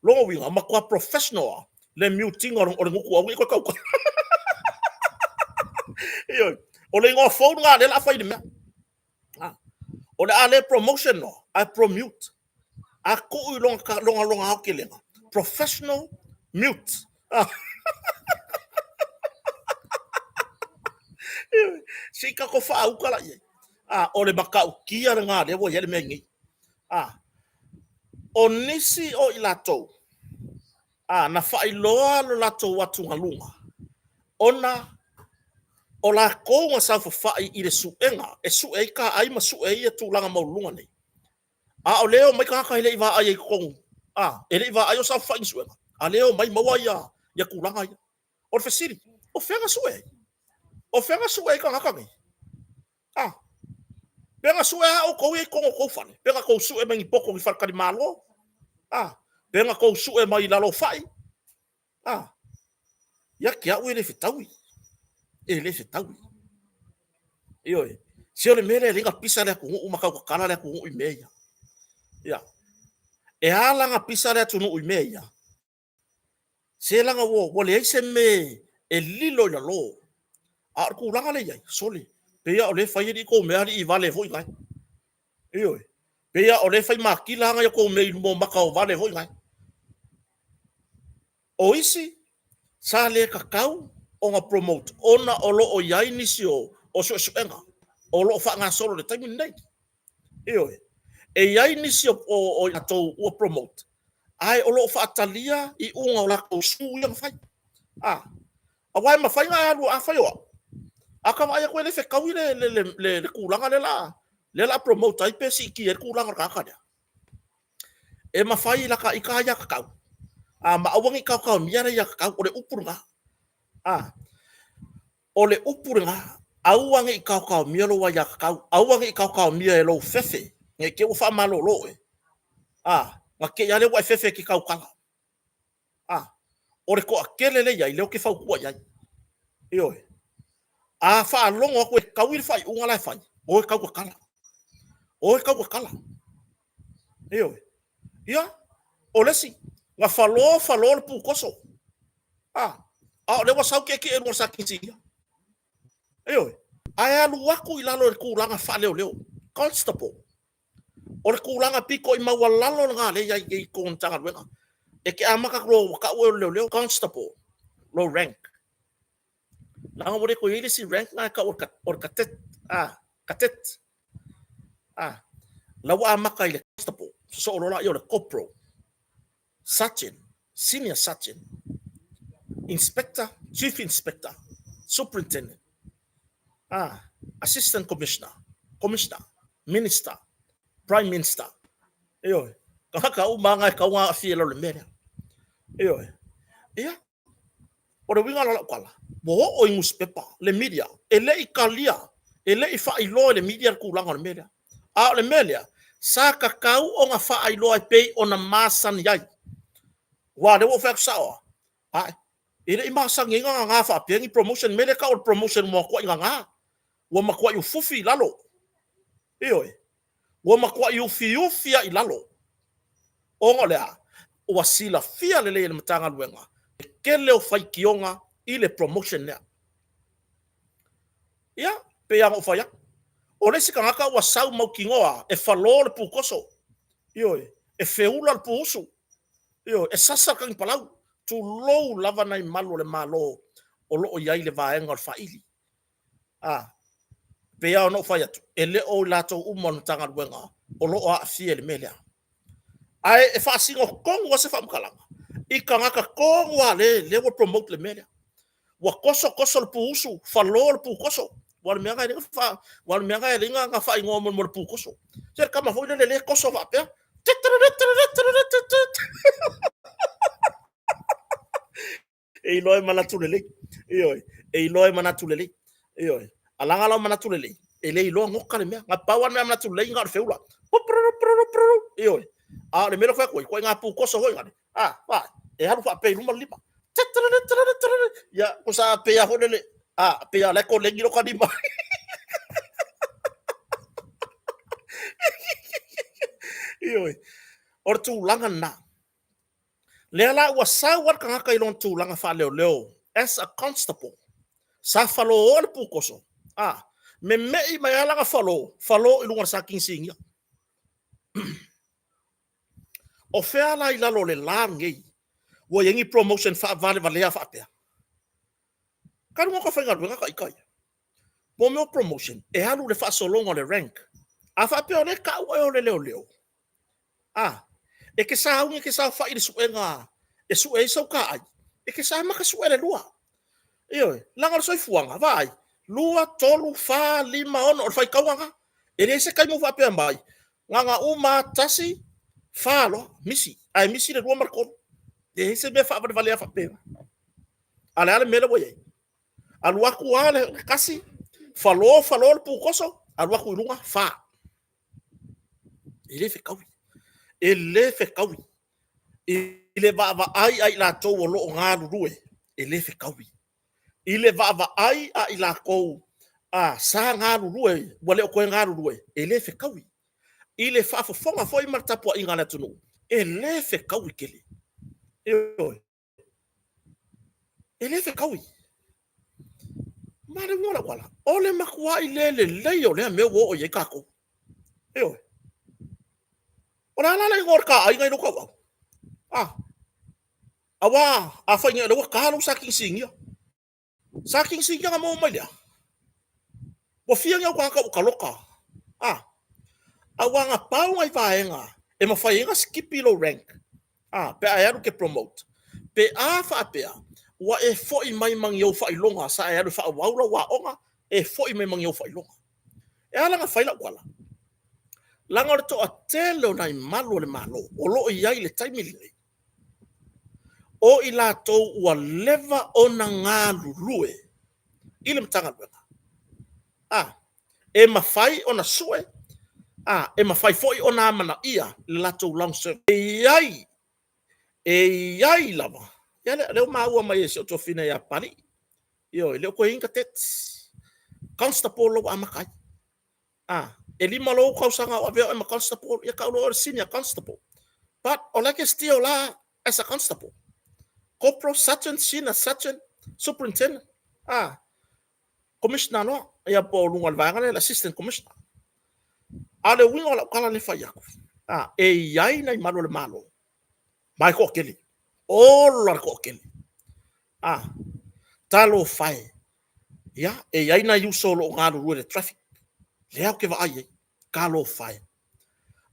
lo winga makwa professional le muting or ngu ko iyo o le ngo phone nga le la fa ide o le ale promotion no I promote a ko longa ha kelenga professional mute. Si ka ko fa au kala ye. O le makau kia nga le wo ye le mengi. O nisi o ilato. Na fa iloa lo lato watu halunga. Ona o la ko nga sa fa I le suenga. E sueka ai ma suei tu langa maulunga nei. O leo mai ka le iwa ai ko. Ele iwa ai o sa fa suenga. A leo mai mawa ya kulanga ya. O fesiri. O fenga suei. O fenga suei ka ngaka ngai. Pega sue o ko e ko fane. Pega ko sue mengi poko ki falkari malo. Pega ko sue mai lalo fai. Ya kia u ele fitaui. Ele fitaui. Io e. Se ole mere ringa pisa le ku u maka ko kala le ku u meia. Ya. E ala nga pisa le tu u meia. Se langa wo le se me e lilo la lo. Ku langa le yai soli. Pea ole fai di ko me ari I vale foi ngai. Io. Pea ole fai makila nga ko me mo maka o vale foi ngai. O isi sa le kakau o nga promote ona olo o yai nisio o so enga. O lo fa nga solo le time nei. Io. E yai nisio o to o promote. Ai o lo fa atalia I unga la ko su yang fai. Awai ma fai nga lu a fai o. Aka mai ko le fe kawi le kulanga le la promote ai pe si ki e kulanga ka ka. E ma fai la ka ika ya ka. Ma awangi ka miara ya ka o le upurunga. O le upurunga awangi ka mialo wa ya ka awangi ka mia lo fefe nge ke o fa malo lo e. Ma ke ya le wa fefe ki ka kala. O le ko akele le ya le o ke fa ku ya. Io. Fa longo ko kawil fai unga la fai. O ka ko kala. O ka ko kala. Io. Ia. O lesi. Nga falo le pu koso. Le wa sau ke e no sa kisi. Io. Ai alu waku I lalo le kulanga fa leo. Constable. O le kulanga piko I mawalalo nga le ya I kontanga wenga. E ke amaka lo ka o leo constable. Low rank. Langa mo ko ili si rank na ka or katet. Katet. Lawa amaka ile constable. So olola yo le corporal. Sergeant, senior sergeant, inspector, chief inspector, superintendent, assistant commissioner, minister, prime minister. Iyo. Kaka umanga ka wa fielo le mere. Iyo. Iya. Ora winga la kwala. Bo o newspaper, le media, ele ikalia, ele ifa ilo le media ku langa le mere. Le mere sa kakau o nga fa ilo ai pei ona masan yai. Wa de wo fa sawa. Ele imasa nginga nga fa pengi promotion mele ka o promotion mo ko nga. Wa makwa yu fufi lalo. Iyo. Wa makwa yu fiufia ilalo. O ngolea. O wasila fia le mtanga luenga. Kele o fai kionga ile promotion lea. Ya, pe ya mo fa ya. O le sika ngaka wa sau mau kingoa e falo le pukoso. Iyo. E feula le puusu. Iyo, e sasa kang palau. Tu low lava nai malo le malo o lo o yai le vaenga o faili. Pe ya no fa ya tu. Ele o lato umon tanga luenga. O lo o a fie le melea. Ai e fa singo kongo wa se fa mkalanga. Ika ngaka kongo wa le wo promote le melea. Wa koso le puusu. Falo le pukoso. Wal mianga ele fa. Wal mianga ele nga fa ingo mo le pukoso. Ser kama foi le koso va pe. E loe manatulele. Iyo. E loe manatulele. Iyo. Alanga la manatulele. Ele ilo ngoka le mea. Nga pawan mea manatulele nga feula. Iyo. Le mero fa ko nga pu koso ho ngane. Va. E halu fa pe luma lipa. Ya ko sa pe ya hodele. Pe ya le ko le ngiro kadima. Iyo. Or tu langa na. Lela wa sawar kanga kai lon tu langa fa leo as a constable. Sa falo o le pukoso. Me i mai langa falo ilunga sa kinsinga. O fea la ila lo le langei. Wa yengi promotion fa vale vale fa apea. Karu ngoko fa ngal ngaka ikai. Mo me promotion e halu le fa so longo le rank. A fa apea le ka o le leo. E ke sa ungi ke sa fa i su enga e su e so ka ai. E ke sa maka su ele lua. Iyo, langa so fuanga vai. Lua tolu fa lima ono o fai kawanga. E le se kai mo fa apea mai. Nganga uma tasi fa lo misi. Ai misi le lua marko. E se me fa vale fa apea. Ale mele boye. Aluaku ale kasi falo pu koso aluaku ilunga fa. Ele fe kawi. Ele fe kawi. Ile va ai la to lo nga rue. Ele fe kawi. Ile va ai la ko sa nga rue. Wale ko nga rue. Ele fe kawi. Ile fa fonga foi marta po ingana tunu. Ele fe kawi kele. Ele fe kawi. Mare ngora wala. Ole makwa ilele leyo le me wo o ye kako. Ora la ngor ka ai ngai no ka. Awa afa ngai lo ka lo saking singia. Saking singia nga mo malia. Wo fia nga ka loka. Awa nga pau ngai faenga. E ma faenga skipilo rank. Pe ayaru ke promote. Pe afa apea. Wa e foi mai mang yo fa ilonga sa e fa wa onga e foi mai mang yo fa ilonga e ala nga faila wala langa to atelo nai malo le malo o lo ia ile taimi le o ila to wa leva ona ngalu lue ile mtanga lwena e mafai ona sue e mafai foi ona mana ia la to long serve e yai lava le maua mai e to fina ya pari le ko inga tet constable lo amakai e lima lo kausanga o veo e constable ya kaulo senior constable but olake still la as a constable corporal sergeant senior sergeant superintendent commissioner no ya po lungal vanga le assistant commissioner ale wingo la kala le fayaku e yai na malo le malo mai ko keli la ko keli talo fai ya e yai na yu solo ngalo rue traffic le au ke va ai kalo fai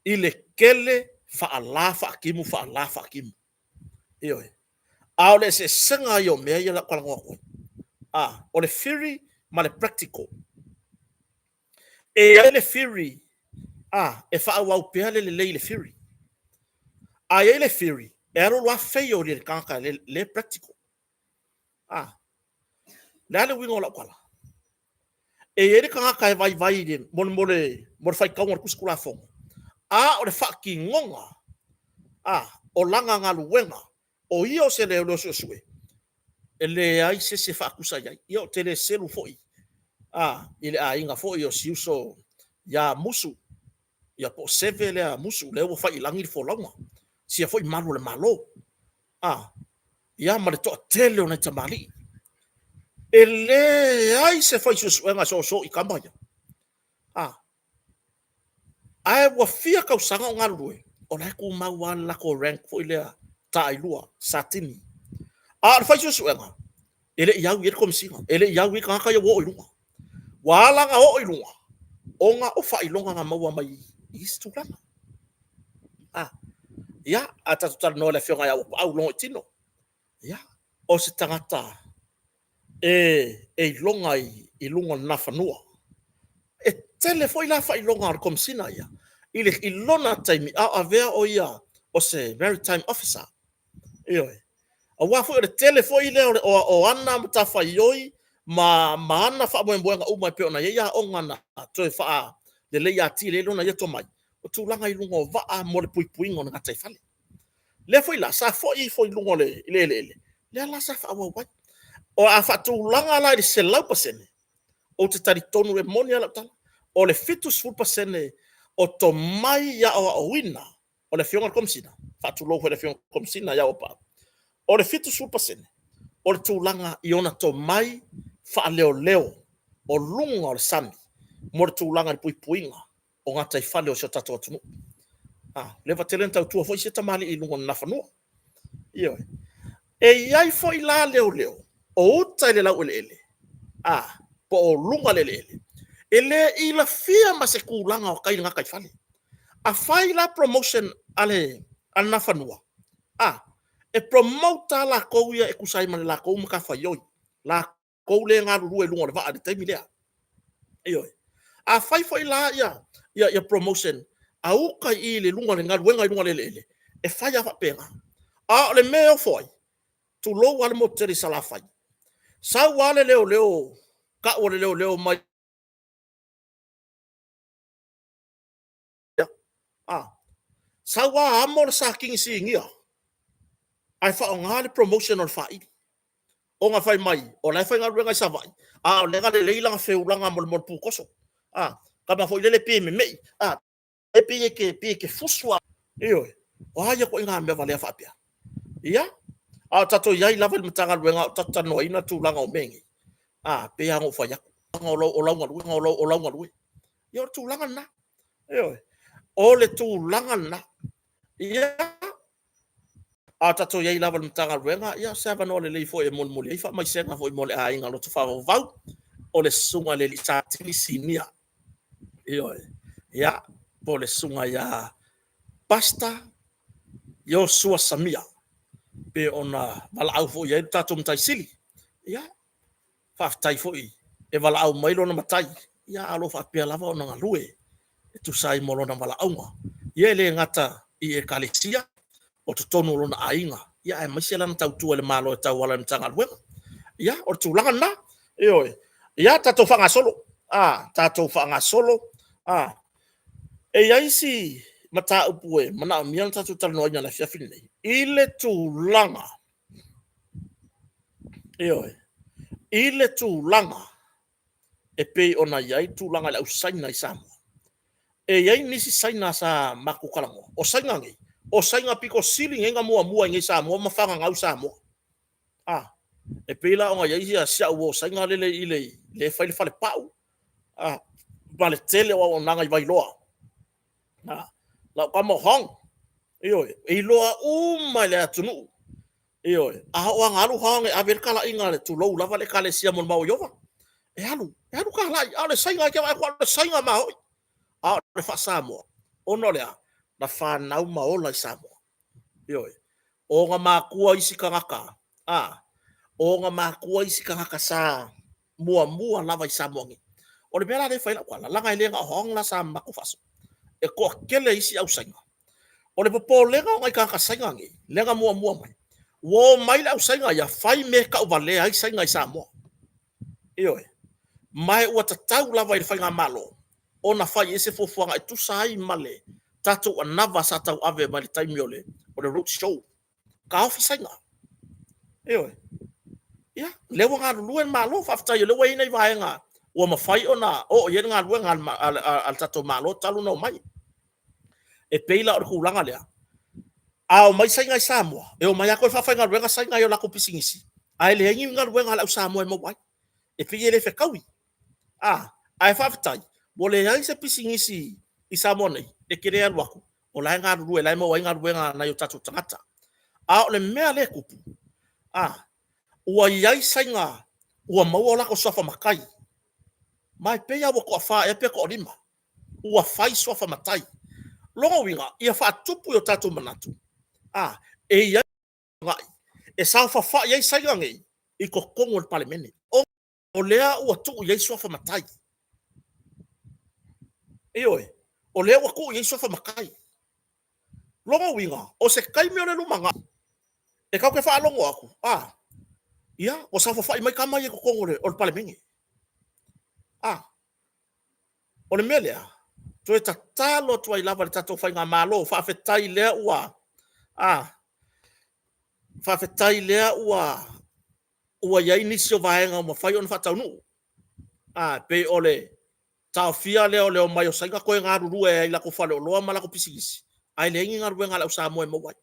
ile kele fa akimu au le se senga yo me ya la kwala ngoko o le theory ma le practical e le theory e fa wa upele le theory le theory e ro wa feio le kanka le practical le wingo la kwala e ka ka vai de mon fai ka ngor kuskula fong o le faki ngonga o langa ngalu wenga o io se le lo sue ele ai se fa kusa ya io te le selu foi ile inga foi o siuso ya musu ya po seve le musu le wo fai langi fo longa si foi malo le malo ya ma le to tele ona tamali ele ai se foi su nga so I kambaya ai wa fia ka usanga ngalu o la ku mawa la ko rank fo ile tai lua satini fai su nga ele ya wi kom singa ele ya wi ka ya wo ilunga wala nga o ilunga onga o fa ilunga nga mawa mai istulana ya ata total no le fionga ya au long tino ya o se tangata ilunga ilunga na fanua e tele foi la fa ilunga kom sina ya ile ilona time a vea o ia o se maritime officer a wa fo le tele foi le o ana mta fa yoi ma ana fa mo mboanga o mai pe ona ia o ngana to fa le ya ti le lona ia to mai o tulanga ilunga va mo le pui ngona ka tai fale le foi la sa foi lungo le la sa fa wa o a fa tulanga la se lau pasene o te tari tonu e moni ala tala o le fitus full pasene o to mai ya o wina o le fionga komsina fa tu lo le fionga komsina ya opa o le fitus full pasene o le tulanga I ona to mai fa leo o lunga o le sami mo le tulanga le puinga o ngata I fale o se tato atunu le va telenta tu foi se tamali I lunga na fanu E iai fo i la leo leo. O uta le lau ele. Po o lunga ele. Ele i la fia ma se kulanga o kai ngaka i fale. A fai la promotion ale na fanua. E promota la kou ia e kusai man la kou maka faioi. La kou le ngā ruru e lunga le vaa de taimi lea. Ioi. A fai fo i la ia promotion. A uka i le lunga le ngā ruenga i lunga le ele. E fai a whapenga. A le meo foi. Tu lo wale mo teri sala fai. Sa wale leo. Ka wale leo mai. Sa wa amor sa king si ngia. Ai fa o ngale promotion on fai. O nga fai mai. O lai fai ngā ruenga i sa vai. O le ngale leilanga feulanga mo pu koso. Kama foi lele pe me mei. E pe ke fusua. Ioi. O haia ko inga me vale a fapia. Ia. Tato iai lava le matanga ruenga tata no ina tu langa o mengi. Pe ango fai ya. O lau ngalui. Ia tu langa na. Ioi. O le tu langa na. Ia. Tato iai lava le matanga ruenga. Ia seva no le lei foi e moli. Ia fa mai senga foi mole a inga lo tu fa vau. O le sunga le li sa tini sinia. Ioi. Ia. Po le sunga ya pasta. Yo sua samia. Pe ona valaau fo ia tato mtai sili. Ia. Whaftai fo i. E valaau mailo na matai. Ia alo whapea lava ona ngalue. E tu sai molo na valaaunga. Ia le ngata i e kalesia. O tu tonu lo na ainga. Ia e maisela na tautua le malo e tau wala na tanga luenga. Ia o tu langa na. Ioi. Ia tato whanga solo. Tato whanga solo. E iaisi mata upue. Mana mian tato talanoa ina la fiafini nei. Ile tu langa. Ioi. Ile tu langa. E pei ona iai tu langa le au saina i Samoa. E iai nisi saina sa maku kalango. O saina ngi. O saina piko sili ngenga mua ngi Samoa. Mawhanga ngau Samoa. E pei la onga iai ia sia uo saina lele ile. Le fai le fale pau. Vale tele o nanga i vailoa. Lau kamo hong. Ioi. E loa umai le atunu. Ioi. O angalu hong e averkala inga le tu lou lava le kale sia mon mau yova. E halu ka lai, le sainga kia mai kwa le sainga mahoi. Le fa Samoa. Ono lea, na whanau maola i Samoa. Ioi. O nga mākua isi kangaka. O nga mākua isi kangaka sa mua lava i Samoa ngi. O le mera le whaila kwa, la langa i lenga hong la sa maku faso. E koa kele isi au sainga. O le popo lenga o ngai kangaka sainga ngi, lenga mua mai. Wo mai le au sainga ia, whai me ka uvalea ai sainga i Samoa. Ioi. Mai ua tatau lava i le whainga malo. O na whai ese fofuanga e tusai male. Tato anava sa tau ave mai le taimi ole. O le road show. Ka ofi sainga. Eoi. Ia. Lewa ngā luen malo. Whaftai lewa ina i vaenga. Ua mawhai o na. O ien ngā luen al tato malo. Talu nau mai. E peila o le kulanga lea. O mai sainga i Samoa. E o mai ako e whawhai ngā luenga sainga i o lako pisingisi. Ai le hengi ngā luenga lau Samoa e mawai. E pia le whekaui. Ai whawhatai, mo le ai se pisingisi i Samoa nei, e kere alu aku, o lai ngā ruru e lai mo wai ngā ruenga na i o tatu tangata. O le mea le kupu, ua iai sainga, ua maua lako sofa makai, mai pea ua koa wha e pea koa rima, ua whai sofa matai. Longa winga, ia wha tupu i o tatu manatu. E iai ngai, e sao wha iai sainga ngei, i ko kongo le palemene. O lea ua tuu iai sofa matai. Ioi, o lea ua kuu iai sofa makai. Longa winga, o se kai mea le lumanga. E kau ke wha alongo aku. Ia, o sa whawhai mai kamai e ko kongo le, o le palemenge. O le mea lea, tu e tatalo tu ai lava le tato whai ngā malo, whaafetai lea ua. Whaafetai lea ua. Ua iai nisi o vaenga o mawhai o na whatau nuu. Pe ole, tau fia leo mai o sainga koe ngā ruru e ai lako whale o loa ma lako pisigisi. Ai le ingi ngā ruru e ngā lau Samoa e mawai.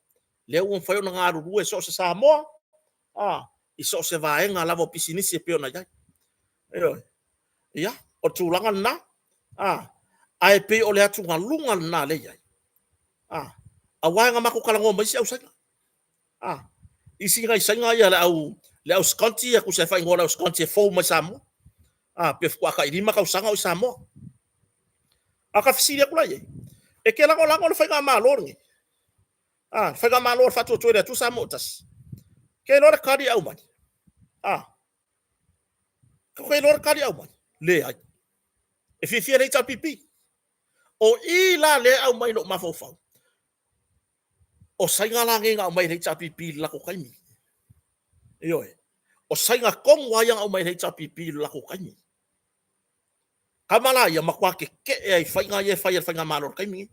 Leo ua mwhai o na ngā ruru e so se Samoa. I so se vaenga lavo pisinisi e peo na iai. Ia, o tūlanga na. Ai pe ole atu ngā lunga na le iai. A waenga mako kalango maisi au sainga. isi ngai sainga ia le au skanti aku se fai ngora au skanti fo mai Samoa pe kwa ka irima ka usanga o Samoa aka fisiri aku lai e ke lango le fai nga malor ngi fai nga malor fatu tuere tu Samoa tas ke lor kari au mai ke lor kari au mai le ai e fi le ta pipi o ila le au mai no mafofau o sainga lange nga mai le ta pipi la ko kaimi iyo o sainga kong wayang au mai le ta pipi la ko kaimi kamala ya makwa ke ai fai nga malor kaimi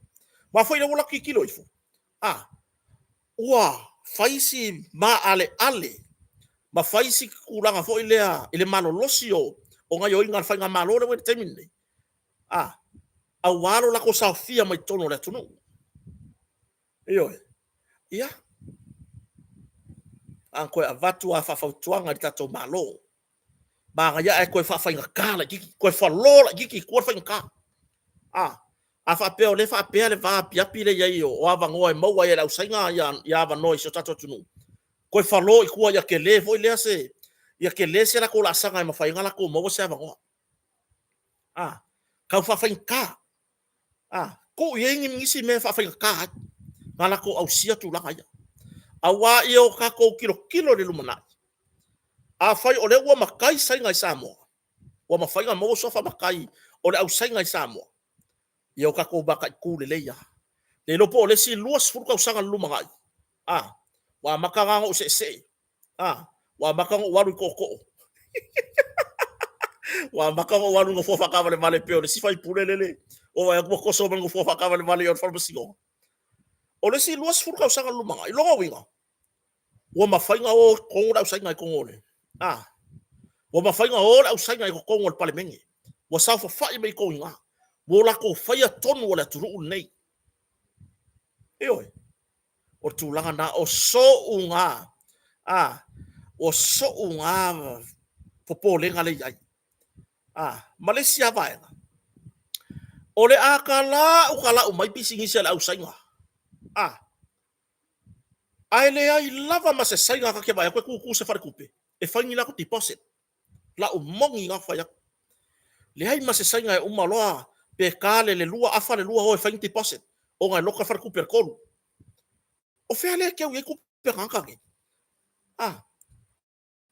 ma foi le wala kilo ifo ua faisi ma ale ma faisi kulanga foi ile malolosi o ngai o inga fai nga malor we temine au walo la ko safia mai tono le tunu iyo ia ko avatu a fafautuanga di tato malo ba nga ya ko fa nga kala kiki ko fa lola kiki ko fa nga a fa pe le va pia pile ya io o ava ngoi mo wa ya usainga ya va noi so tato tunu ko fa lo ku ya ke le foi le se ya ke le se la ko la sanga ma fa nga la ko mo se ava ngo ka fa nga ko yengi ngisi me fa nga ngala ko au sia tu la ya awa io ka ko kilo le lumana a fai ole wa makai sai ngai Samoa wa mafai nga mo so fa makai ole au sai ngai Samoa io ka ko baka ku le ya le lopo le si luas fu ka usanga lumanga wa makanga o se wa makanga waru koko wa makanga waru ngo fofa ka vale pe ole si fai pule le o ya ko so ngo fofa ka vale on fa basigo ole si luas fu ka usanga lumanga i longa winga wa mafai nga o ko da usanga ko ngole wa mafai nga o da usanga ko ngol pale mengi wa sa fa fai mai ko inga wo la ko fai tonu wala turu nei eo o tu langa na o so unga popo le ngale yai Malaysia vai ole akala ukala umai pisingi sel usanga ai le ai lava ma se sainga ka ke vai ko ku se far kupe e fangi la ko deposit la o mongi nga fa ya le ai ma se sainga e uma loa pe kale le lua afa le lua o e fangi deposit o nga loka far kupe kolu o fe ale ke u ku pe ranka ke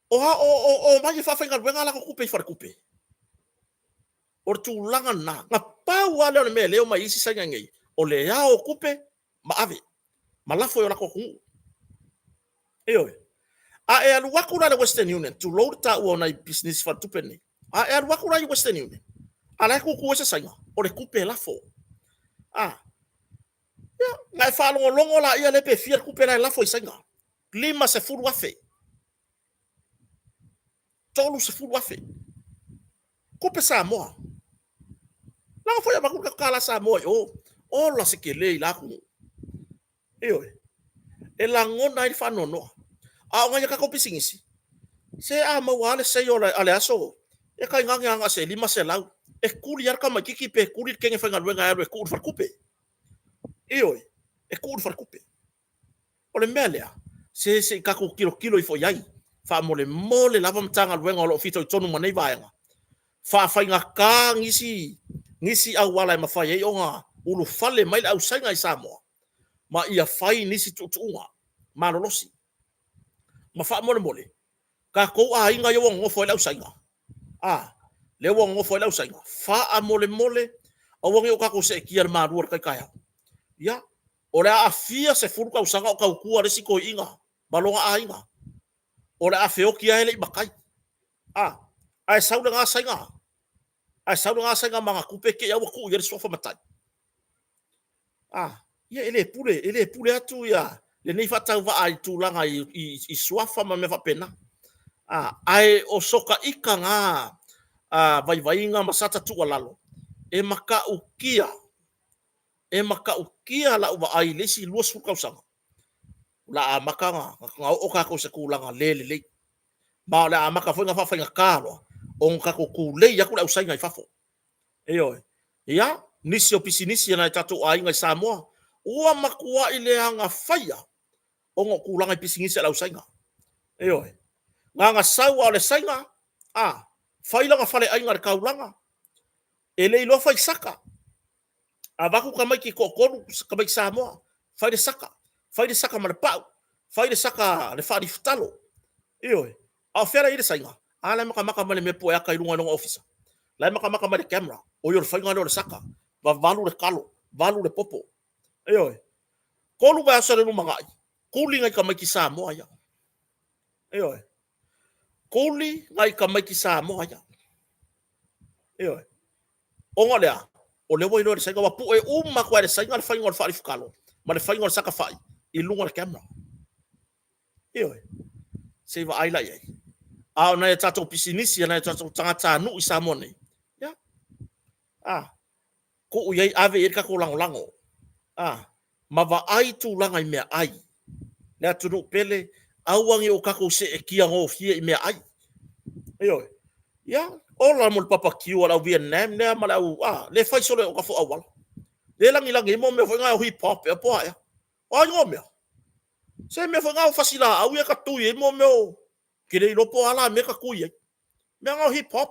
o mai fa fangi wenga la ko kupe far kupe o tu langa na nga pa wale o me le o mai isi sainga ngai o le ya o kupe ma ave ma la fo yo la ko ku e alu wakura le Western Union tu load ta o na business fa tu pene alu wakura le Western Union ala ku ku se sainga o le kupe la fo ya ngai fa longo la ia le pe fier kupe la fo sainga lima se fulu afe tolu se fulu afe kupe Samoa la fo ya ba ku kala Samoa o la se ke le la ku e la ngona i fa no nga ka ko pisingisi se ma wale se yo ale aso e ka nga se lima se lau e kuli yar ka makiki pe kuli kenge fa ngalwenga ya ku far kupe e ku far kupe ole melia se ka ko kilo i fo yai fa mole lava mtanga lwenga lo fito tonu manei vaenga fa nga ka ngisi au wala ma fa ye nga ulu fale mai au sainga i Samoa ma ia fai nisi tutunga ma lolosi ma fa mole ka ko inga yo ngo fo la usainga le wo ngo fo la usainga fa mole o wo ka ko se kier ma ruor kai ya ora afia se furu ka usanga ka ku are siko inga balonga inga ora afeo kia ele bakai ai sauda nga sainga manga kupe ke ya ku yer sofa matai ya ele pule atu ya le nei fata va ai tu langa i swafa ma me fa pena ai o soka ika nga vai nga masata tu lalo e maka ukia la uba ai lesi luas fu kausanga la maka nga o ka ko se kulanga le ba la maka fo nga fa nga kalo on ka ko kule ya ku la usai nga fafo ya nisi opisinisi na tatu ai nga Samoa ua makua ile anga faya ongo kulanga pisingisi la usainga Io. Nga sau o le sainga. Failanga fale ainga le kaulanga. E le ilo fai saka. Avaku kamai ki kokonu kamai Samoa. Fai le saka. Fai le saka ma le pau. Fai le saka le fari futalo. Io. Au fera ile sainga. Ala maka male me po ya kai lunga no officer. Lai maka male camera. O yo fai ngalo le saka. Va valu le kalo. Valu le popo. Io. Kolu ba sa le lumangai. Kuli ngai kamai ki Samoa ya. Io. Kuli ngai kamai ki Samoa ya. Io. Onga lea. O le wai le sainga wa pu e kwa le sainga le fai ngol fari fukalo. Ma le fai ngol saka fai. I lunga le camera. Io. Se va ai lai. Na e tato pisinisi na e tato tangata nu i Samoa nei. Ya. Ko uyai ave e ka ko lango. Ma va ai tu langa i mea ai. Le atu pele awangi o kako se e kia ngo fie i mea ai. Io. Ya. Ola mo papa kiu ala Vietnam ne mala le fai solo o ka fo awal. Le langi mo me fo nga hip hop e po ya. O ngo me. Se me fo nga fasila au e ka tu e mo me o. Kire lo po ala me ka ku ye. Me nga hip hop.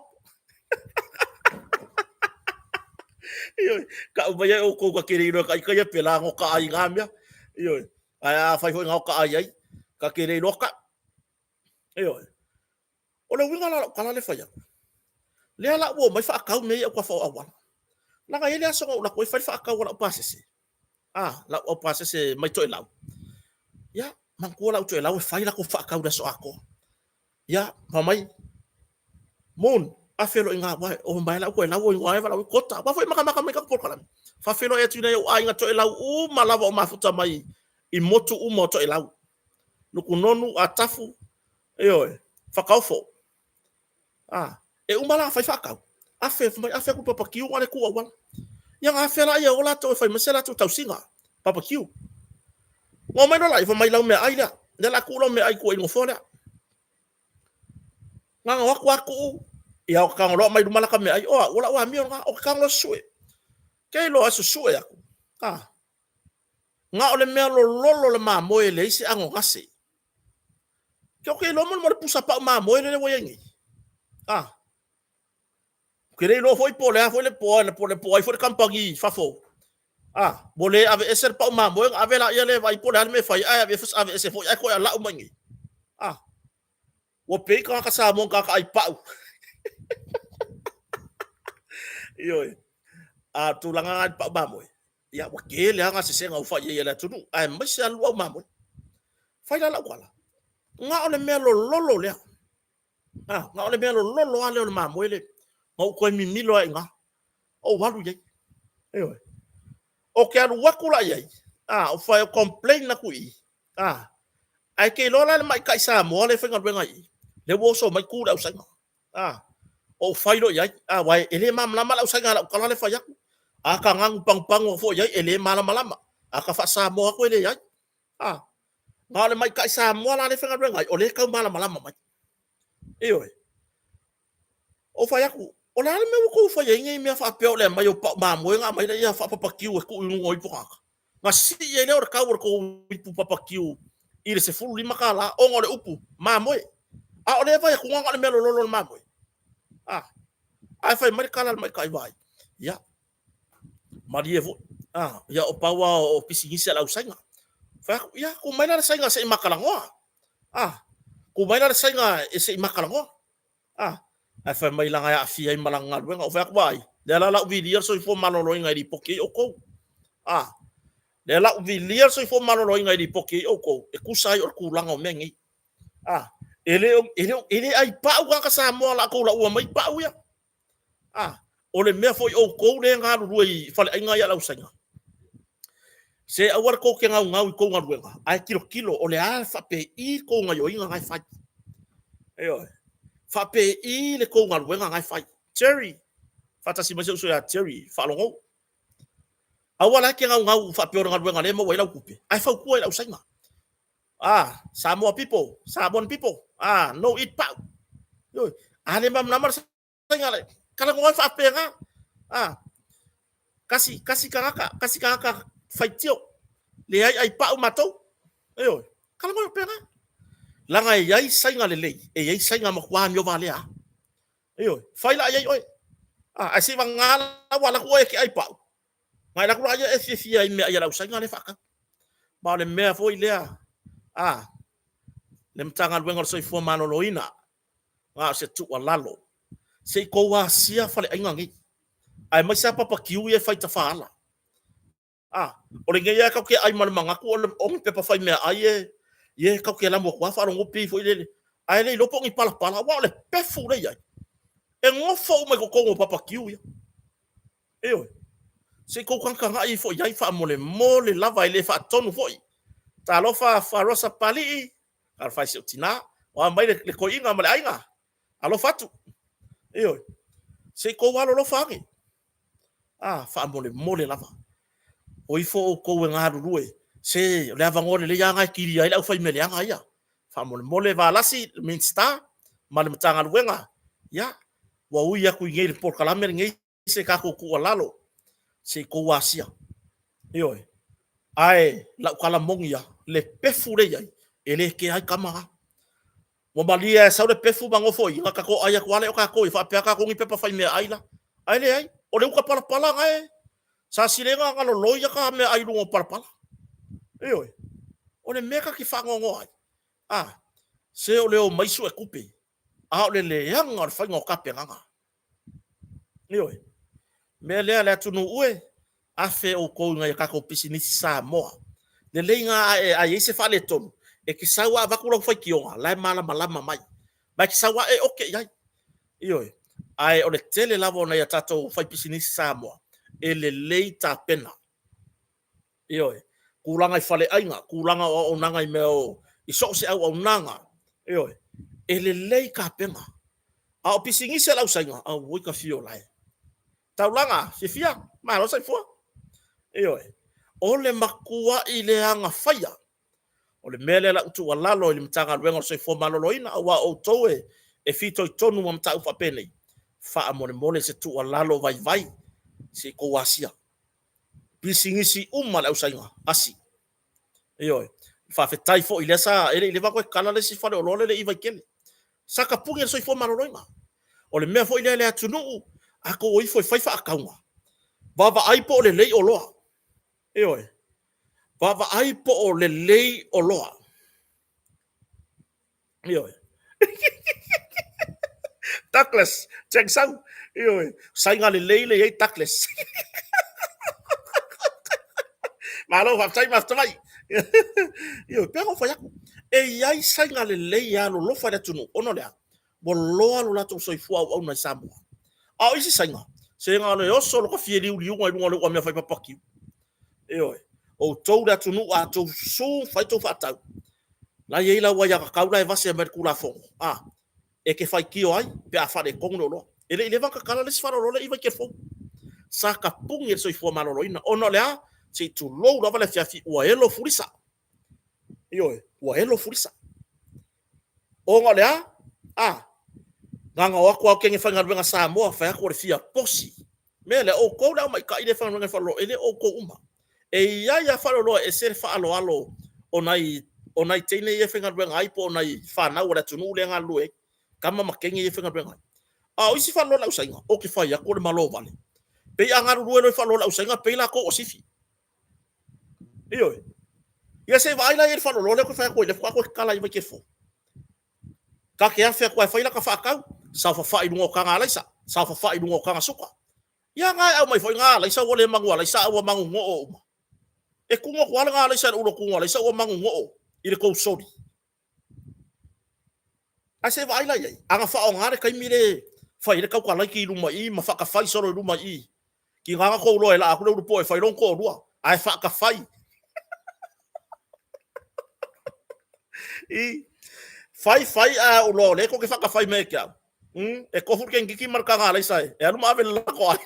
Io. Ka ubaya o ko ka kire lo ka ia pela ngo ka ai nga me. Io. Ai fai fo nga ka ai. Ka kire lo ka. Io. O le winga la kala le fai. Le ala wo mai fa akau me ko fa awal. La ga ele aso la ko fa akau la pasese. La o pasese mai to elau. Ya, man ko la to elau fa la ko fa akau da so ako. Ya, mamai. Mon, a felo inga wa o mai la ko elau inga wa la ko ta. Ba foi maka mai ka por kala. Fa felo e tuna o ai nga to elau u malava o mafuta mai i motu u moto elau. Nuku nonu atafu. Eo, fa kaufo. E umala fai fakau. Afe ku papa kiu ale ku awal. Yang afe la ia ola to fai masela to tausinga. Papa kiu. Ngo mai no la ifa mai lau me ai la. Le la ku lo me ai ku ingo fona. Nga waku. Ia o kang lo mai dumala ka me ai. Ola wa mi nga o kang lo sue. Ke lo asu sue aku. Nga ole me lo lolo le ma moe le isi ango ngase. Ke o ke lo mo pusa pa ma moe le woyengi. Kere lo foi po le ai foi kampangi fafo. Boleh ave eser pa ma mo ave la ia le vai po le me fai ave fus ave ese foi ai ko la umangi. Wo pe ka sa mo ka ai pa. Yo. Tu langa pa ma mo. Ya wa ke le nga se nga fa ye la tu ai ma sa lu ma mo. Fai la wala. Nga ole me lo lolo le. Nga ole me lo lolo ale ma mo le. Mau ko mi milo ai nga. O walu ye. Eyo. O ke alu wakula ye. O fa complain na ku i. Ai ke lola mai kai sa mo le fenga benga i. Le wo so mai ku da usanga. O fa lo ye. Wai ele mam lama la usanga la kala le fa ya. Ka ngang pang o fo ye ele mala malama. Ka fa sa mo ko ele ye. Nga le mai kai sa mo la le fenga benga i. O le ka mala malama mai. Eyo. O fa ya ku o la me ko fa ye me fa pe o le mai o pa ma mo nga mai ya fa papa kiu ko ngo i puka nga si ye le o ka ko i pu papa kiu i le se fulu lima kala o ngole upu ma mo o le fa ya ku nga le me lo ma mo ai fa mai kala mai kai vai ya marievo ya o pawa o pisingisi la usanga fa ya ku mai la sanga se makala ngo ku mai la sanga se makala ngo ai fa mai langa ya fia i malanga luenga o fa vai le la video so fo malolo ngai di poki o ko le la video so fo malolo ngai di poki o ko e kusai o ku langa o mengi ele ai pa u ka sa mo la ko la u mai pa u ya o le me foi o ko le nga ruai fa le ngai ya la usanga se awar ko ke ngau ko nga luenga ai kilo o le alfa pe i ko ngai o inga ngai fa ayo fa pe i le ko ngal wenga ngai fai Terry fata si maso so ya Terry fa longo awala ke ngau fa pe ngal wenga le mo wai la kupe ai fa ku la usainga Samoa people no eat pa yo ale mam namar sainga le kala ngoi fa pe nga kasi kaka fai tio le ai pa mato yo kala ngoi pe nga langa e ai sainga le lei e ai sainga makwa mi vale a io fai la ai oi a se vangala wala ko e ki ai pau mai la ko ai e fi ai me ai la sainga le faka ba le me foi le a le mtanga luenga so fo mano loina nga se tu lalo se ko wa sia fale ai ngi ai mai sa papa kiu e fai ta fala o le ngai ka ke ai mal manga ko o pe pa fai me ai ye ka ke la mo kwa fa ngo pi foi le ai le lo pongi pala pala wa le pe fu le ai e ngo fo me ko ko papa kiu ya e se ko kan kan ai fo ai fa mole lava ile fa tonu foi ta lo fa rosa pali al fa se tina wa mai le ko inga male ainga alo fatu e se ko wa lo fa ngi fa mole lava o ifo ko nga ruwe se le avangole le yanga kiri ai la fa me le yanga ia fa mole va lasi minsta mal mtanga luenga ya wa uia ku ngei por kalamer ngei se ka ko lalo se ko wasia io ai la kala mongia le pefu le ai ele ke ai kama mo balia sa le pefu bango foi ka ko ai ko ale o ka ko fa pe ka ko ngi pe pa fa me ai la ai le ai o le ka pala pala ngai sa silenga ngalo loia ka me ai lungo pala pala io o le meka ki fa ngo ai se o le o maisu e kupe o le yanga o fa ngo ka pe nga io me le tunu ue afe o ko ngai ka ko pisinisi sa mo le lenga ai se fa le ton e ki sawa va ku fa ki onga la mala mai ba ki sawa okay ai io ai o le tele lavo na ya tato fa pisinisi sa mo e le leita pena io kulanga i fale ainga kulanga o nanga i meo i so se au nanga io e le lei ka pena o pisinisi la usainga o ka fio lai taulanga se fia ma lo sai fo io o le makua i le anga faia o le mele la utu walalo i le mtanga luenga so fo maloloina wa o toe e fito i tonu wa mtau fa pene fa mole se tu walalo vai se ko wasia pisingisi la usainga asi io fa fe tai fo i le sa ele va ko kala le si fa le olole le i vai kele saka pungi so fo maloloina o le me fo i le atunu ako o i fo fai fa akaunga va ai po le lei o loa io va ai po o le lei o loa io Douglas check sau io sai nga le lei le Douglas malo va sai mas mai io pero fa yaku e ai sai nga le lei ya lo fa le tunu ono le bo loa lo la to so fu au na samu isi sai nga se nga le oso lo ka fie liu ngai lo ko me fa papaki io o tou da tunu a tou su fai tou fatau la ye la wa ya ka kaula e vase mer kula fo e ke fai ki ai pe a fare kong lo ele va ka kala le sfaro lo i va ke fo sa ka pung e so i fo malo lo ina ono le se tu lo lo va le fiafi o elo furisa io o elo furisa o nga le nganga wa ko ke nge fa nga sa mo fa ko le fia posi me le o ko la mai ka ile fa nga fa lo ele o ko uma e ya fa lo e se fa alo onai tene ye fenga benga ai po onai fa na ora tunu le nga lue kama makenge ye fenga benga o isi fa lo la usainga o ke fa ya ko le malo vale pe anga lue lo fa lo la usainga pe la ko o sifi io ya se vai la ye fa lo le ko fa ko le ko kala i ke fo ka ke afa ko fa la ka fa ka sa fa i ngo ka nga la sa fa i ngo ka nga suka ya nga au mai fo nga la sa wo le mangu la sa wo mangu ngo e kungo ko ala la sa ulo kungo la sa wo mangu ngo ile ko sori ase vai la ye anga fa ngare kai mire fa ile ka kwala ki luma i ma fa ka fai soro luma i ki nga ko lo ela ku lo po e fa long ko lua ai fa ka fai i fai a ulo le ko ke fa ka fai me ka e ko fu ken ki marka nga la sa e alu ma vel la ko ai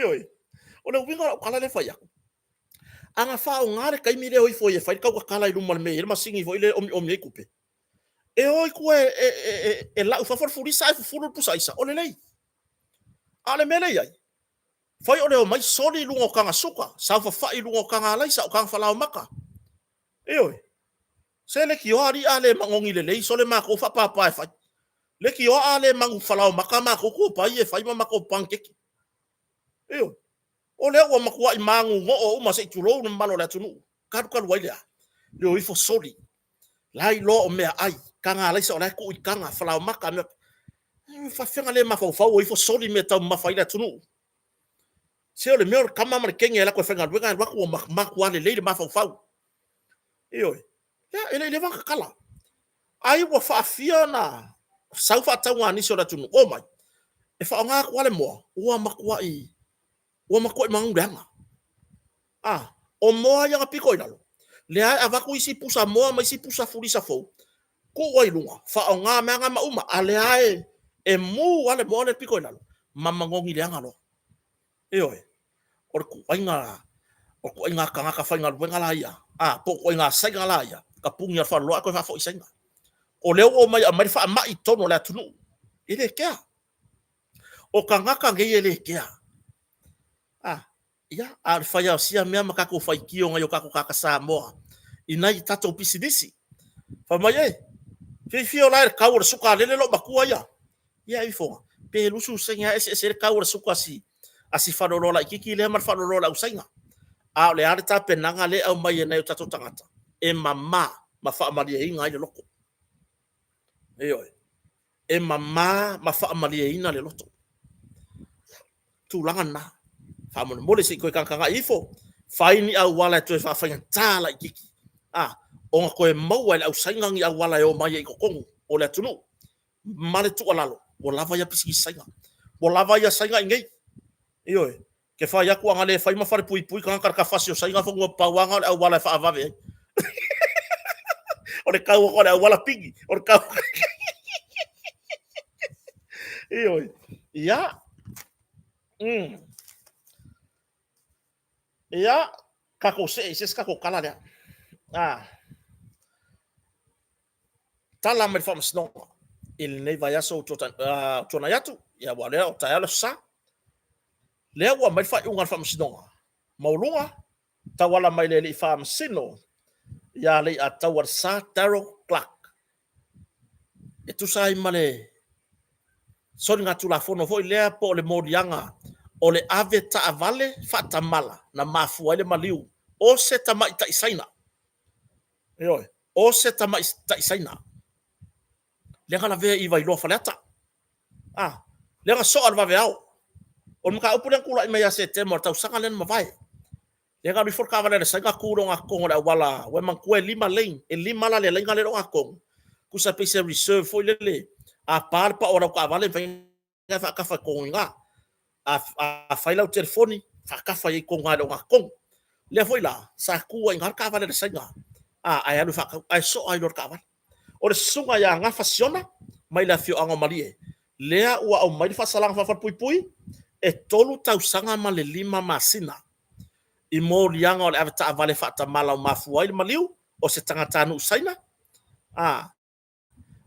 oi o le winga kala le fa ya anga fa o ngare kai mire oi foi e fai ka kala i luma me e masingi foi le o mi kupe e oi ku e la fa for furi sai fu pu sai sa o le lei ale mele ai Fai o leo mai soli lungo kanga suka, sa fai lungo kanga lai sa kanga falau maka. Eoi. Se le ki ori ale mangongi le lei sole mako fa papa fai. Le ki o ale mangu falau maka mako ko pa ye fai mako pankeki. Eoi. O leo o makua i mangu ngo o uma se tulo no malo la tunu. Kadu kalu wai lea. Leo ifo soli. Lai lo o mea ai. Kanga lai sa o lai ku i kanga falau maka me. Fa fenga le mafau fau o ifo soli me tau mafai la tunu. Se o le meo kama ma kenge la ko fenga wenga wa ko maku ale le mafau fau. Eoi. Ya ele le vanga kala. Ai wa fa afia na sau fa tau ngani so la tunu. O mai. E fa nga ko ale mo. Ua makua i. Ua makua i mangudanga. Ah, o moa ia piko i nalo. Le ai avaku isi pusa moa mai isi pusa furisa fo. Ko wai lunga. Fa o nga mea nga mauma. Ale ai e mu ale moa le piko i nalo. Mamangongi le anga lo. Eoi. O ku ainga. O ku ainga kanga ka fainga luenga la ia. Ah, po ku ainga sainga la ia. Ka pungi fa loa ko fa fo isenga. O leo o mai fa mai tono la tunu. Ele kea. O kanga kanga ele kea. Ah, ia a faya sia mea makako fai kio ngai o kako kaka sa moa. Inai tato pisidisi. Fa mai e. Fi o la ka o suka lele lo bakua ia. Ia i fo. Pe lusu senga ese ka o suka si. Asi fa lo la kiki le mar fa lo la usainga. A le ale ta penanga le au mai nei tato tangata. E mama ma fa malia inga ile loko. Eoi. E mama ma fa malia ina le loto. Tu langa na. Fa mo mole se ko kanga ifo. Faini au wala tu fa fa tala kiki. Ah, o ko e mau au sainga ngi au wala o mai ko kongu o le tunu. Male tu alalo. O lava ya pisi sainga. O lava ya sainga ngai. Eoi. Ke fa ya ku ngale fa ma fa pui kanga ka fasio sainga fo ngo pawanga au wala fa avave. O le kau o le wala pigi. O le kau. Eoi. Ya. Ya, kako se kako kala dia. Ah. Tala me fam sno. Il ne vai aso tona yatu. Ya wale o tayalo sa. Le wa mai fa unga fam sno. Maulunga. Tawala mai le fam sino. Ya le atawar sa taro clock. E tu sai male. So nga tu la fono foi le po le modianga. O le ave ta avale fata mala na mafu ele maliu o se tama ita isaina eoi o se tama ita isaina le ngala ve i vai lo falata ah le nga so alva veao o mka upure kula i me ya se temo tau sanga len mavai le nga before ka vale sanga kuro nga ko la wala we man ko lima lane e lima la le nga le nga ko ku sa pese reserve foi le a par pa ora ka vale fa ka fa ko nga a faila o telefoni fa ka fa i ko ngalo nga ko le foi la sa ku ngar ka vale sanga ai alu fa ai so ai lor ka vale o le sunga ya nga fasiona mai la fio anga malie lea ua o mai fa salang fa pui e tolu tau sanga ma le lima masina i mo lianga o le avata vale fa ta mala o mafuai maliu o se tangata nu saina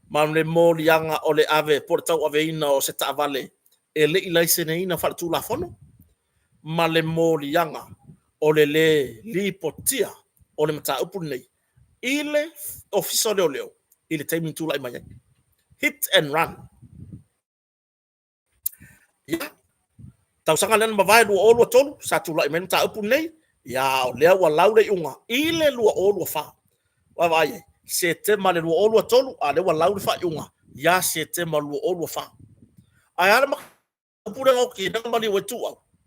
ma le mo lianga o le ave portau ave ina o se ta vale e le ilai sene ina fa tu la fono ma le mo lianga o le lipotia o le mata upu nei ile officer leo ile time tu lai mai hit and run ya tau sanga len mavai lu o lu tolu sa tu lai men ta upu nei ya o le wa laure unga ile lu o lu fa wa vai se te ma le lu o lu tolu a le wa laure fa unga ya se te ma lu o lu fa ai ala ma pura o ki na mali wetu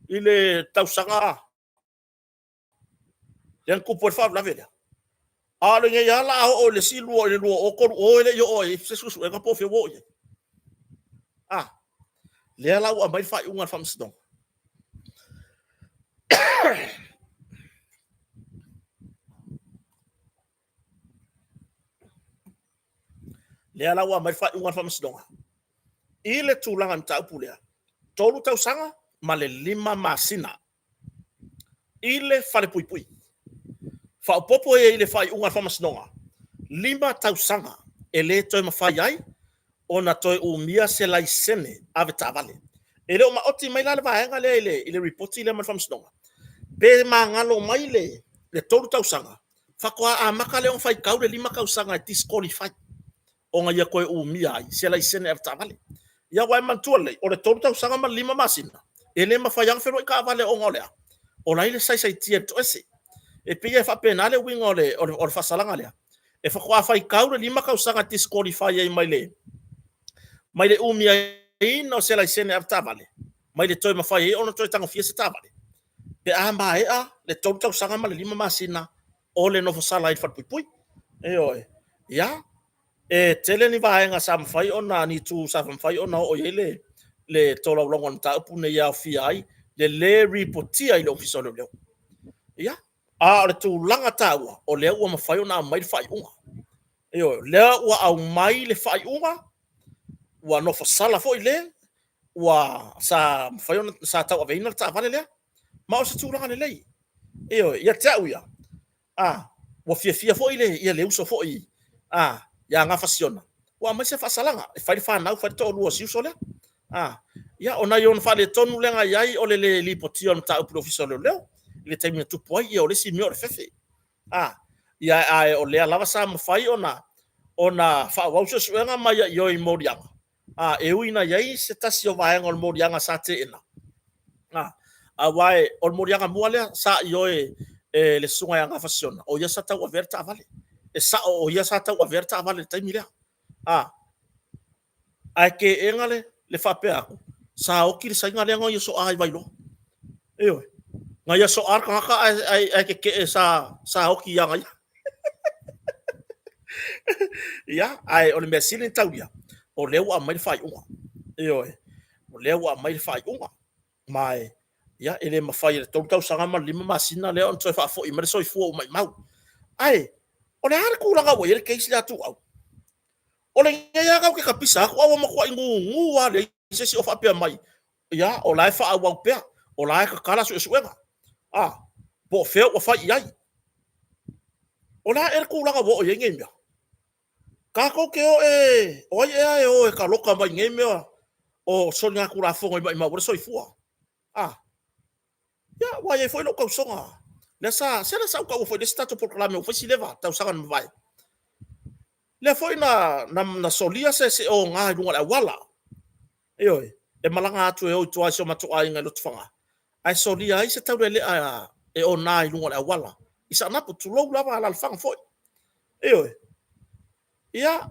ile tau sanga yang ku por fa la vela ale nge ya la o le si lu o ko o le yo o se su e ka po fe wo le la wa mai fa unga fam sdong le la wa mai fa unga fam sdong ile tulanga ta pulea tolu tau sanga ma le lima masina ile fale pui fa popo e ile fa unga fam sdong lima tau sanga ele to ma fa yai ona toi umia se lai sene ave tavale ele o maoti mai la le vaenga le ile report ile man famsnonga pe mangalo mai le tolu tausanga fakoa a maka le on fai kau le lima kausanga disqualify o nga ia koe u mia ai se la isene er tavale ia wai man tuale o le tolu tausanga ma lima masina ele ma fai ang fero ka vale o ngolea o la ile sai tia to ese e pe fa penale wing o le fasalanga le e fakoa fai kau le lima kausanga disqualify ai mai le u mia no se la isene er tavale mai le toi ma fai ona toi tanga fia se tavale pe a mai a le tolu tausanga ma le lima masina o le no fasala i fatpui e oi ya e tele ni vaenga sam fai ona ni tu sa fai ona o yele le tola longa ta pune ya fiai le reportia i lo fisolo le ya a le tu langa tawa o le ua mafai ona mai fai unga e oi le ua au mai le fai unga ua no fasala foi le ua sa fai ona sa ta veina ta vale le ma o se tu langa le lei e oi ya tau ya wa fia foi ia le uso foi ya nga fasiona wa ma se fasalanga e fai fa na fa to lu si uso le ya ona yon fa le tonu lenga yai o le li potion ta professional le le time tu poi ia o le si mior fefe ya o le lava sa ma fai ona fa wa uso suenga ma ya yo i morianga e uina yai se tasio vaenga o morianga sa te ina wai o morianga muale sa yo le sunga ya ngafasiona o ya sata wa verta vale e sa o ya sata wa verta vale taimi le ai ke engale le fa pe ako sa o ki sa ngale ngo so ai vai lo e oi nga ya so ar ka ai ke sa o ki ya nga ya ai o le mesile tauia o le wa mai fai unga e oi o le wa mai fai unga mai ya ele mafai le tau sanga ma lima masina le on toi fa fo i mere soi fu mai mau ai o le har ku langa wo ele case la tu au o le ya ga ke kapisa ko wa ma ko ngu wa le se si o fa pe mai ya o la fa wa pe o la ka kala su suenga po fe o fa ai o la er ku langa wo o yenge mia ka ko ke o ka loka mai ngeme o sonya ku la fo mai ma wo soi fu ya wa ye foi lo ka songa nessa se la sa ka foi de stato proclame o foi si leva ta usanga no vai le foi na solia se o nga lunga la wala e oi e malanga atu e o tua so matu ai nga lutfanga ai solia ai se tau le e o na lunga la wala isa na pu lo lava la fang foi e oi ya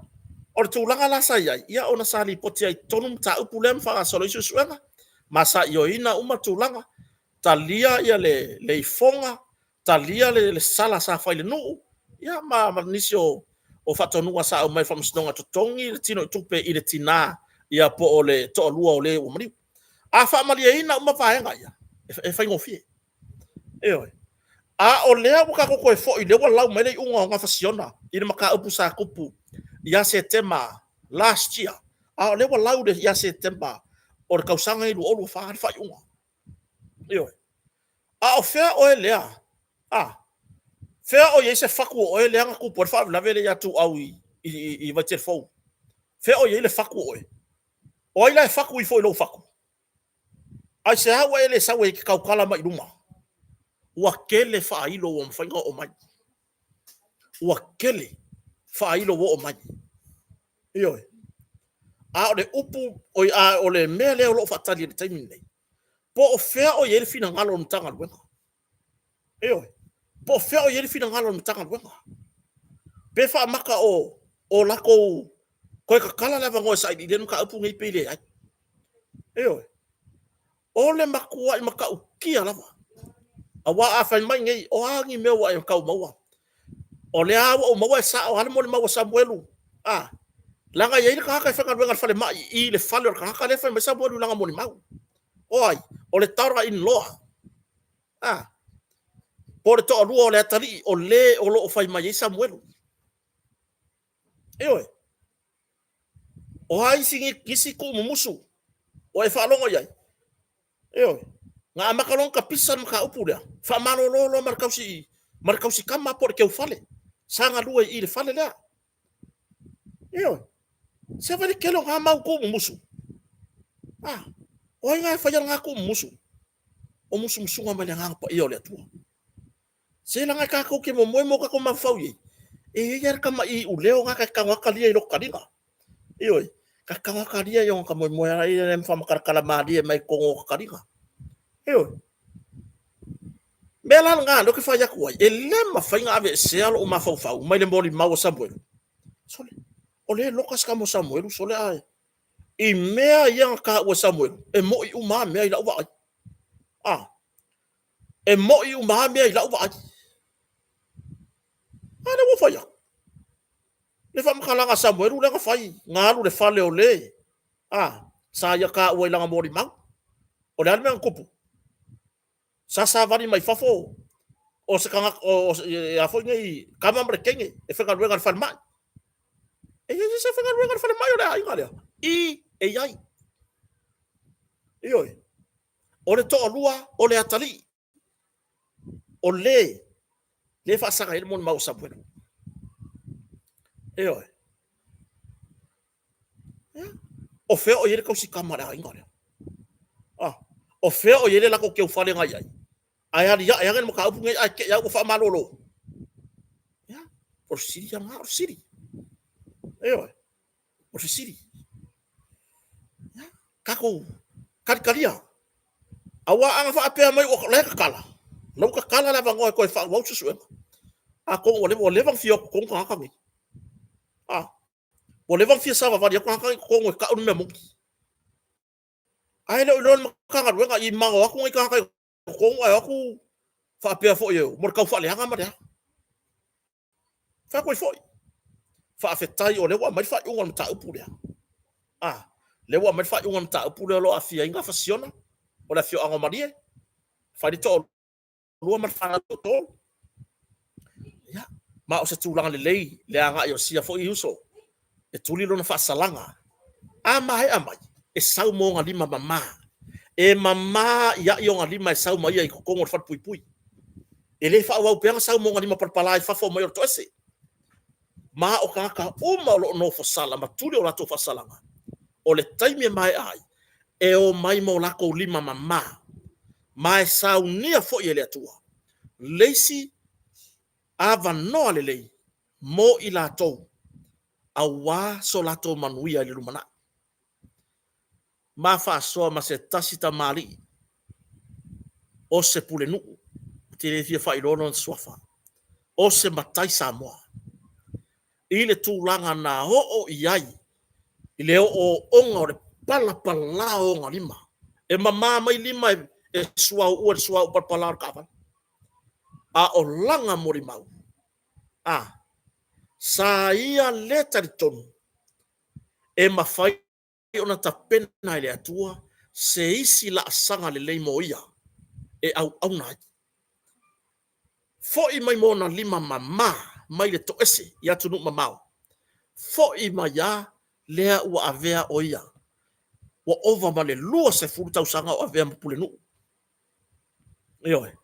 o tu langa la sa ya ona sali poti ai tonum ta upulem fa so lo isu suenga masa yo ina uma tu langa talia ia le ifonga talia le sala sa fai le nuu ia ma nisio o fatonua sa o mai famsnonga totongi le tino tupe i le tina ia po o le to lua o le o mari a fa malia ina uma vaenga ia e fai ngofie e oi o le o ka ko e fo i le wala mai le unga nga fasiona i le maka upu sa kupu ia setema last year o le wala u ia setema o le kausanga i lu o lu fa fai unga io o fea o lea fea o ye se faku o lea nga ku por fa la vele ya tu au i va ter fo fea o ye le faku o ila faku i fo lo faku ai se ha ele sa we ka kala mai luma wa kele fa ilo o mfanga o mai wa kele fa ilo o mai io o le upu o le mele o lo fatali de timing nei po fea o ye fina ngalo ntanga lwenga eo po fea o ye fina ngalo ntanga lwenga pe fa maka o lako ko ka kala lava ngo sai di den ka upu ngai pele ai eo o le makua i maka ukia lava awa a fa mai ngai o angi me wa ka maua o le awa o maua sa o halmo le maua samuelu langa ye ka ka fa ka lwenga fa le mai i le fa le ka le fa me samuelu langa mo ni mau oi o le tara in loa por to lu o le tari o le o lo fai mai Samuel oi o ai singi kisi ku musu o e fa longo yai oi nga makalon ka pisan ka upura fa malo lo markausi kama por que o fale sanga lu i le fale la oi se vale que lo ha mau ku musu O nga fa yang aku musu. O musu musu nga male nga pa iyo le tu. Se la nga ka ko ke mo mo ka ko ma fau ye. E yer ka ma I u leo nga ka nga ka lia lo ka dinga. Iyo ka nga ka lia yo ka mo ya I nem fa makar kala ma dia mai ko ngo ka dinga. Iyo. Bela nga lo ke fa ya ko e le ma fa nga ave se alo ma fau fau mai le mo li ma o Samuel. Sole. O le lokas ka mo Samuel sole ai. I mea yang ka o Samuel. E mo I uma mea I la wa. Ah. E mo I uma mea I la wa. Ana wo fa ya. Le fa makala nga Samuel le nga fai. Ngalu le fa le o le. Ah. Sa ya ka o langa mo li mau. O le alme kupu. Sa vani mai fafo. O se kanga o ya fo ngai kama mre kenge. E fa nga fa mai. E se fa nga fa mai o le ai ngale. E ai. Iyo. O le to lua o le atali. O le fa sanga il mon mau Samuel. Iyo. O fe o yele ko si kamera ingale. Ah. O fe o yele la ko ke ufale ngai ai. Ai ali ya ngan mo ka upu ngai ai ke ya ko fa malolo. Ya. Por siri ya ngar siri. Iyo. Por siri. Ya. Kako kalia. Awa anga fa ape mai o le kala. Lo ka kala la vango ko fa wo su. A ko o le van fio ko ko ka ngi. Ah. O le van fio sa va va ya ko ko ka un me mo. Ai lo makanga wenga I mango aku ngai ka ko ai aku fa pe fo yo mo ka fa le hanga ma dia fa ko fo fa afetai o le wa mai fa unga mta upu dia ah le wa mai fa unga mta upu le lo afia inga fa siona o la fio anga marie fa di to lo ma fa to ya ma o se tulanga le anga yo sia fo iuso e tuli lo na fa salanga amai e sau mo nga lima mama e mama ya yo nga lima e sau mai ai ko ngor fat pui e le fa wa pe sau mo nga lima parpala fa fo mai to ese ma o ka uma lo no fo sala ma tuli o la to fa salanga o le taimi mai ai e o mai mo la ko lima mama mai sau nia fo ye le tua leisi ava no le mo ila to awa so la to manuia le lumana ma fa so ma se tasita mali o se pule nu te le fia fa ilono swafa o se matai Samoa ile tulanga na o iai ile o onga o le pala o nga lima e mama mai lima e sua o pala ka a o langa mori mau a sa ia leta di tonu e mafai ona tapena ile atua se isi la sanga le leimo ia e au nai fo I mai mona lima mama mai le to ese ia tunu mamau fo I mai ya lea ua avea o ia wa ova ma le lua se furu tau sanga o avea mpule nu ioe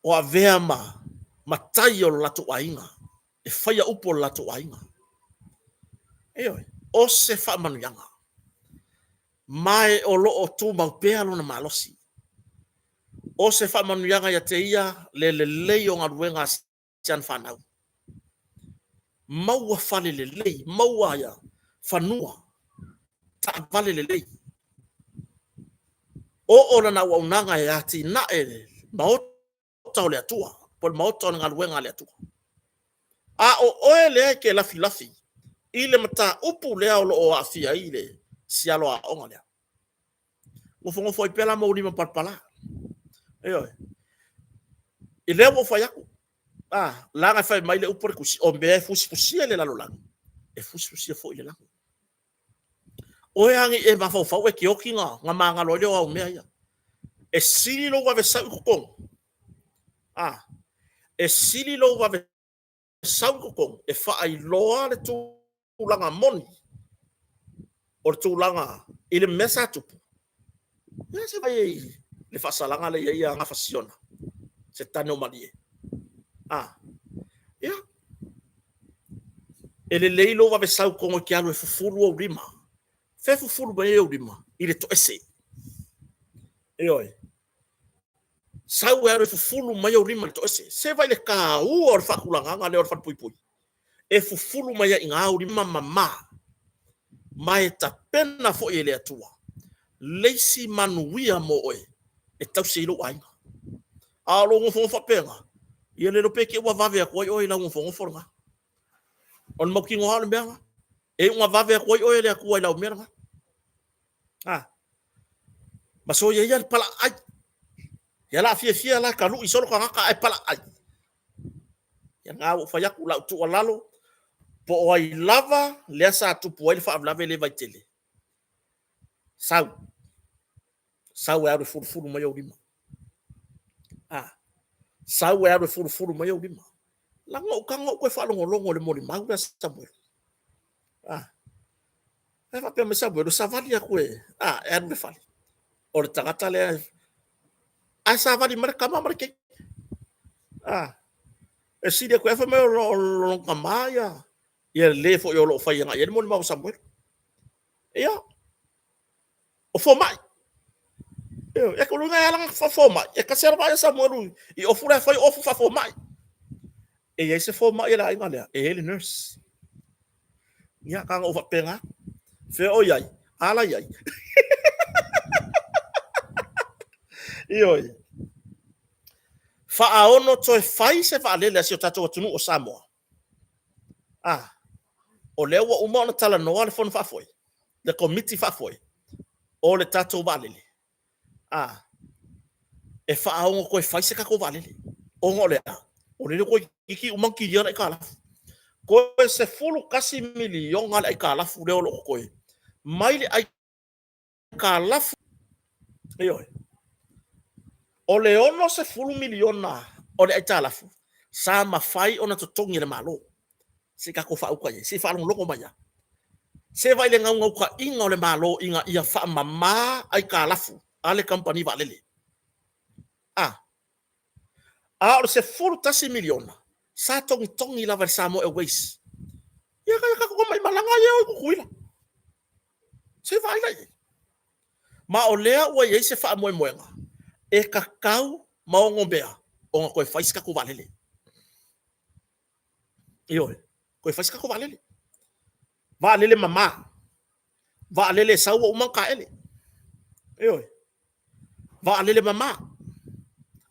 o avea ma tai o latu ainga e faya upo latu ainga ioe o se fa manu yanga mai o lo o tu mau pea lona malosi o se fa manu yanga ya te ia le o ngaruenga sian fanau maua fale le maua ya fanua ta vale le o na wa unanga ya ti na e maota le atua por maota ngaruenga le atua a o ele ke la filafi ile mata upu le o afia ile sialo a onga le mo foi pela mo lima parpala eo ile mo foi aku la nga fai mai le upu ku o be fusi le la lolang e fusi foi le la o yangi e ma fo e ki okinga nga manga lo o me ia e sili lo wa sa ko e sili lo wa sa ko e fa ai lo le tu langa moni o tu langa ile mesa tupu ya se vai le fa salanga le ia nga fasiona se tano malie ya ele leilo wa sa ko ki alo e fufulu o rima fe fufulu ba e o rima ile to ese Ioi. Sau e fufulu mai o rima to se vai le ka u or fakulanga le or fa pui pui. E fufulu mai inga o rima mama. Mai ta pena fo ele atua. Leisi manuia mo oe. E tau se ilo ainga. A lo ngofo fa penga. Ia le rope ke wa vave ko oi la ngofo ngofo nga. On mo ki ngoha le menga. E unha vave ko oi le ku la menga. Ah. Maso ia ia pala ai. Ia la fia la kalu isolo ka ka ai pala ai. Ia nga fa ya ku la tu lalo. Po oi lava le sa tu po ele fa lava le vai tele. Sau e furu mai o rima. Ah. Sau e furu mai o rima. Langa o kanga ko fa longo le mori mau da Samuel. Ah. E fa pe me Samuel sa vali ko e. Ah, e me fali. O le tagata le a sa vali mar kama mar ke. Ah. E si de ko e fa me lo kamaya. Ia le fo yo lo fa ia ia mo mau Samuel. Ia. O fo mai. E ko lunga ala fo mai. E ka serva ia Samuel. I o fura fa o fo mai. E ia se fo mai ia inga le. E ele nurse. Ia ka o fa penga. Fe o iai. Ala iai. Ioi. Faaono toe fai se faalele a si o tatou atunu o Samoa. Ah. O leo wa uma ona tala noa le fonu fafoi. Le committee fafoi. O le tatou valele. Ah. E faaongo koe fai se kako valele. O ngole a. O lele koe iki umanki ia na ikalafu. Koe se fulu kasi milionga na ikalafu leo loko koe. Maile ai ikalafu. Ioi. O le ono se fulu miliona o le aitalafu. Sa mafai ona totongi le malo. Se kako fa uka ye. Se fa along loko maya. Se vai le ngau uka inga o le malo inga ia fa mama ai kalafu. Ale company valele. Ah. A o se fulu tasi miliona. Sa tongi la versamo e weis. Ia kaya kako mai malanga ye o kukuila. Se vai la ye. Ma o lea ua ye se fa moe moenga. E kakau maongo bea o nga koe faisika ko valele. Ioi, koe faisika ko valele. Valele mama. Valele saua umangka ele. Ioi. Valele mama.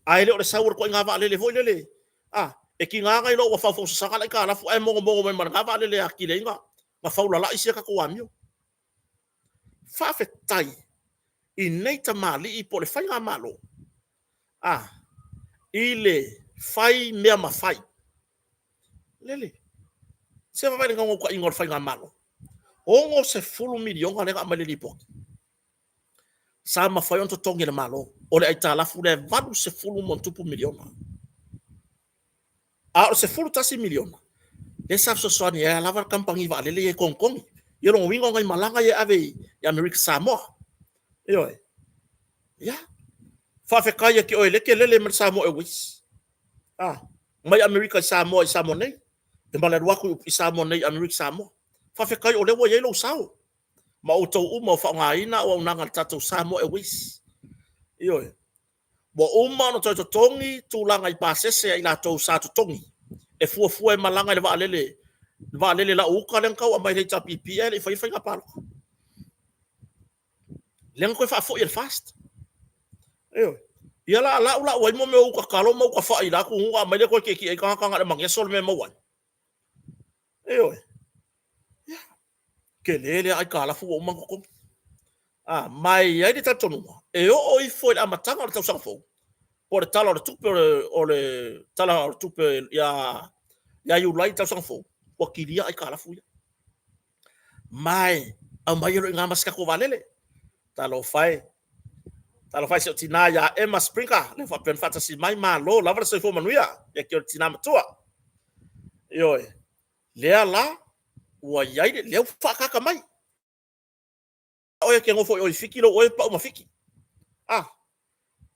Aile o le saua ko nga valele foi lele. Ah, e ki nga ngai lo wa fa fo sa kala ka la fu e mo me man nga valele akile nga. Ma fa la isi ka ko amio. Fa fe tai. I nei ta mali i po le fai nga malo. Ah, ile fai mea mafai. Lele. Se va vai ngau ka ingor fai nga malo. Ongo se fulu milion ale nga malili po. Sa mafai on to tongi le malo. Ole ai tala fu le vadu se fulu mon tupu milion. A se fulu tasi milion. Le sa so so ni ala va kampangi va le le kongkong. Yo no wingo ngai malanga ye ave ya America Samoa. Yo. Ya. Fa fe kaya ki oile ke lele mer Samoa e wis. Ah, mai America Samoa Samoa nei. De mala waku Samoa nei America Samoa. Fa fe kaya ole wo ye lo sao. Ma o tau uma fa ngaina o nanga tatou Samoa e wis. Yo. Bo uma no to tongi tulanga i pasese ai la tou sa to tongi. E fu e malanga le va lele la uka len kau mai le tapi PL e fai nga palo. Len ko fa fo il fast. Yo. Ia la wai mo me uka kalo mo ka fa ila ku nga mai le ko ke ki e ka le mang yesol me mo wan. Yo. Ya. Ke lele ai kala fu o mango ko. Ah, mai ai de tatonu. E o i foi a matanga o tau sa fo. Por tala o tupe o le tala o tupe ya you like tau sa fo. O kilia ai kala fu. Mai a mai ro nga maska ko valele. Talo fai se tina ya Emma Springer le fa pen fantasy mai malo la va se fo manuia e ke tina matua. Yo. Lea la ua yai le fa ka mai. O ke ngofo o fiki lo o pa uma fiki. Ah.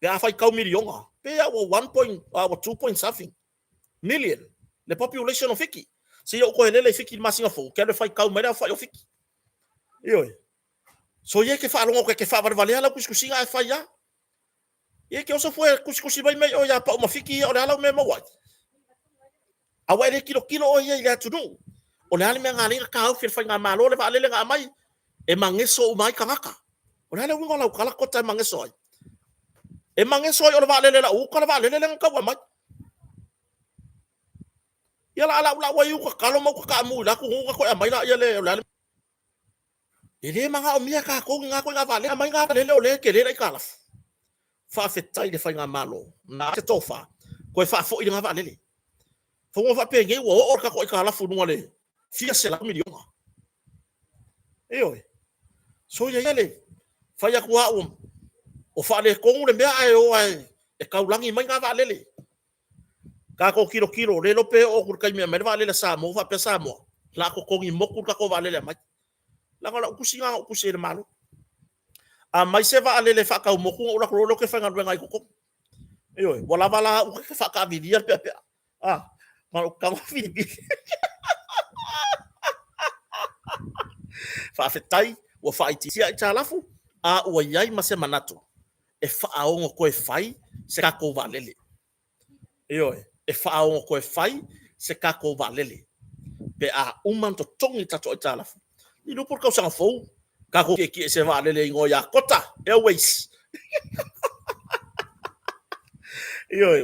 Ia fai kau milionga. Pe a 2 point something million. The population of fiki. Se yo ko hele fiki masinga fo, ke le fai kau mai fai o fiki. Yo. So ye ke fa longo ke fa valea la kuskusinga e fai ya. Ia ke osa foi kusi mai mai o ia pa mafiki o le ala me mawai. Awa ele kilo o ia ile tunu. O le ala me ngale ka au fir fa nga malo le va le nga mai. E mangeso o mai kangaka. O le ala winga la kala kota mangeso ai. E mangeso o le va le la u kala va le nga ka mai. Ia la ala wa yu ka kalo mo ka mu la ku ko mai la ia le la. Ele manga o mia ka ko nga va le mai nga le o le ke le kala. Fa fetai le fa nga malo. Na te tofa. Ko fa fo i nga va le. Fo mo fa penge o ka ko kala fu no le. Fia se la miliona. Oi. So ia ele. Fa ya ku o fa le ko le mea ai o ai. E kaulangi mai nga va le. Ka ko kilo le lope o kur kai me va le sa mo fa pe sa mo. La ko kongi mo kur ka ko va le mai. La ko la kusinga o kusire malo. A mai se va le fa ka mo ku o la ko lo ke fa nga ngai ko. Oi, wala wala o ke fa ka vidia pe pe. Ah, ma ka mo vidia. Fa fetai o fa iti sia ita lafu a o yai ma se manato e fa aongo ko e fai se ka ko valele e fa aongo ko e fai se ka ko valele pe a uman to tongi tato ita lafu ni no por causa fo ka ko ke se valele ngo ya kota airways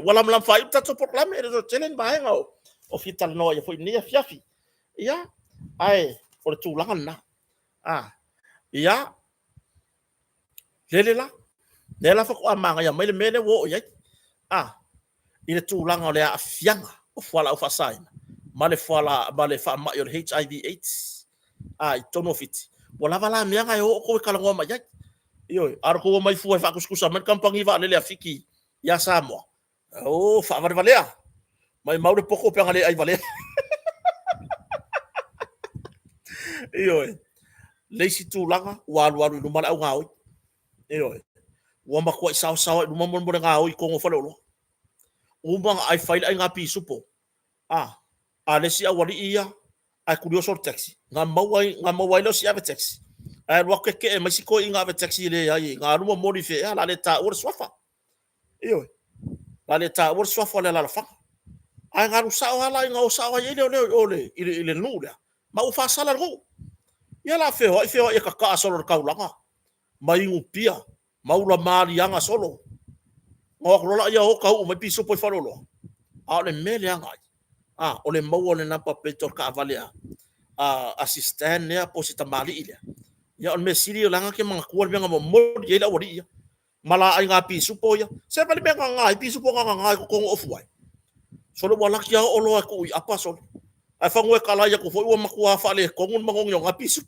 wala mlam fai tato por la me do tenen ba nga o fital no ya foi ni fiafi ya ai o tu langan na ia lelela nela fa ko amanga ya mele mele wo ya ile tulanga o le afianga o fala o fasaina male fa ma yo HIV AIDS i tono fit wala vala mianga yo ko kala ngoma ya yo ar ko mai fu fa kuskusa man kampangi va le afiki ya samo o fa valea mai mau poko pe ngale ai vale yo leisi tulanga walu no mala au ngau wa ma ko sa no mo mo ngau ko ngo falo uma ai fai ai ngapi supo ale si awali ia ai kurioso taxi nga mawai lo si ave taxi ai wa ke mai si ko inga ave taxi le ai nga no mo ni fe ala le ta ur swafa la le ta ur swafa le la fa ai nga ru sa ala nga o sa wa ile nula ma u fa sala ro ia la fe ho e ka solo ka ulanga mai ngupia maula mali anga solo ngok lola ia o ka u mai piso po falolo le mele anga o le mau le napa petor ka valea assistant ne po sita mali ile ya on mesiri langa ke mga kuar benga mo ye la wori ia mala ai nga piso po ya se pali benga nga piso po nga ko of wai solo wala kia o lo ko apa solo ai fangwe kala ya ko fo wa makua fa le ko ngun mangong nga piso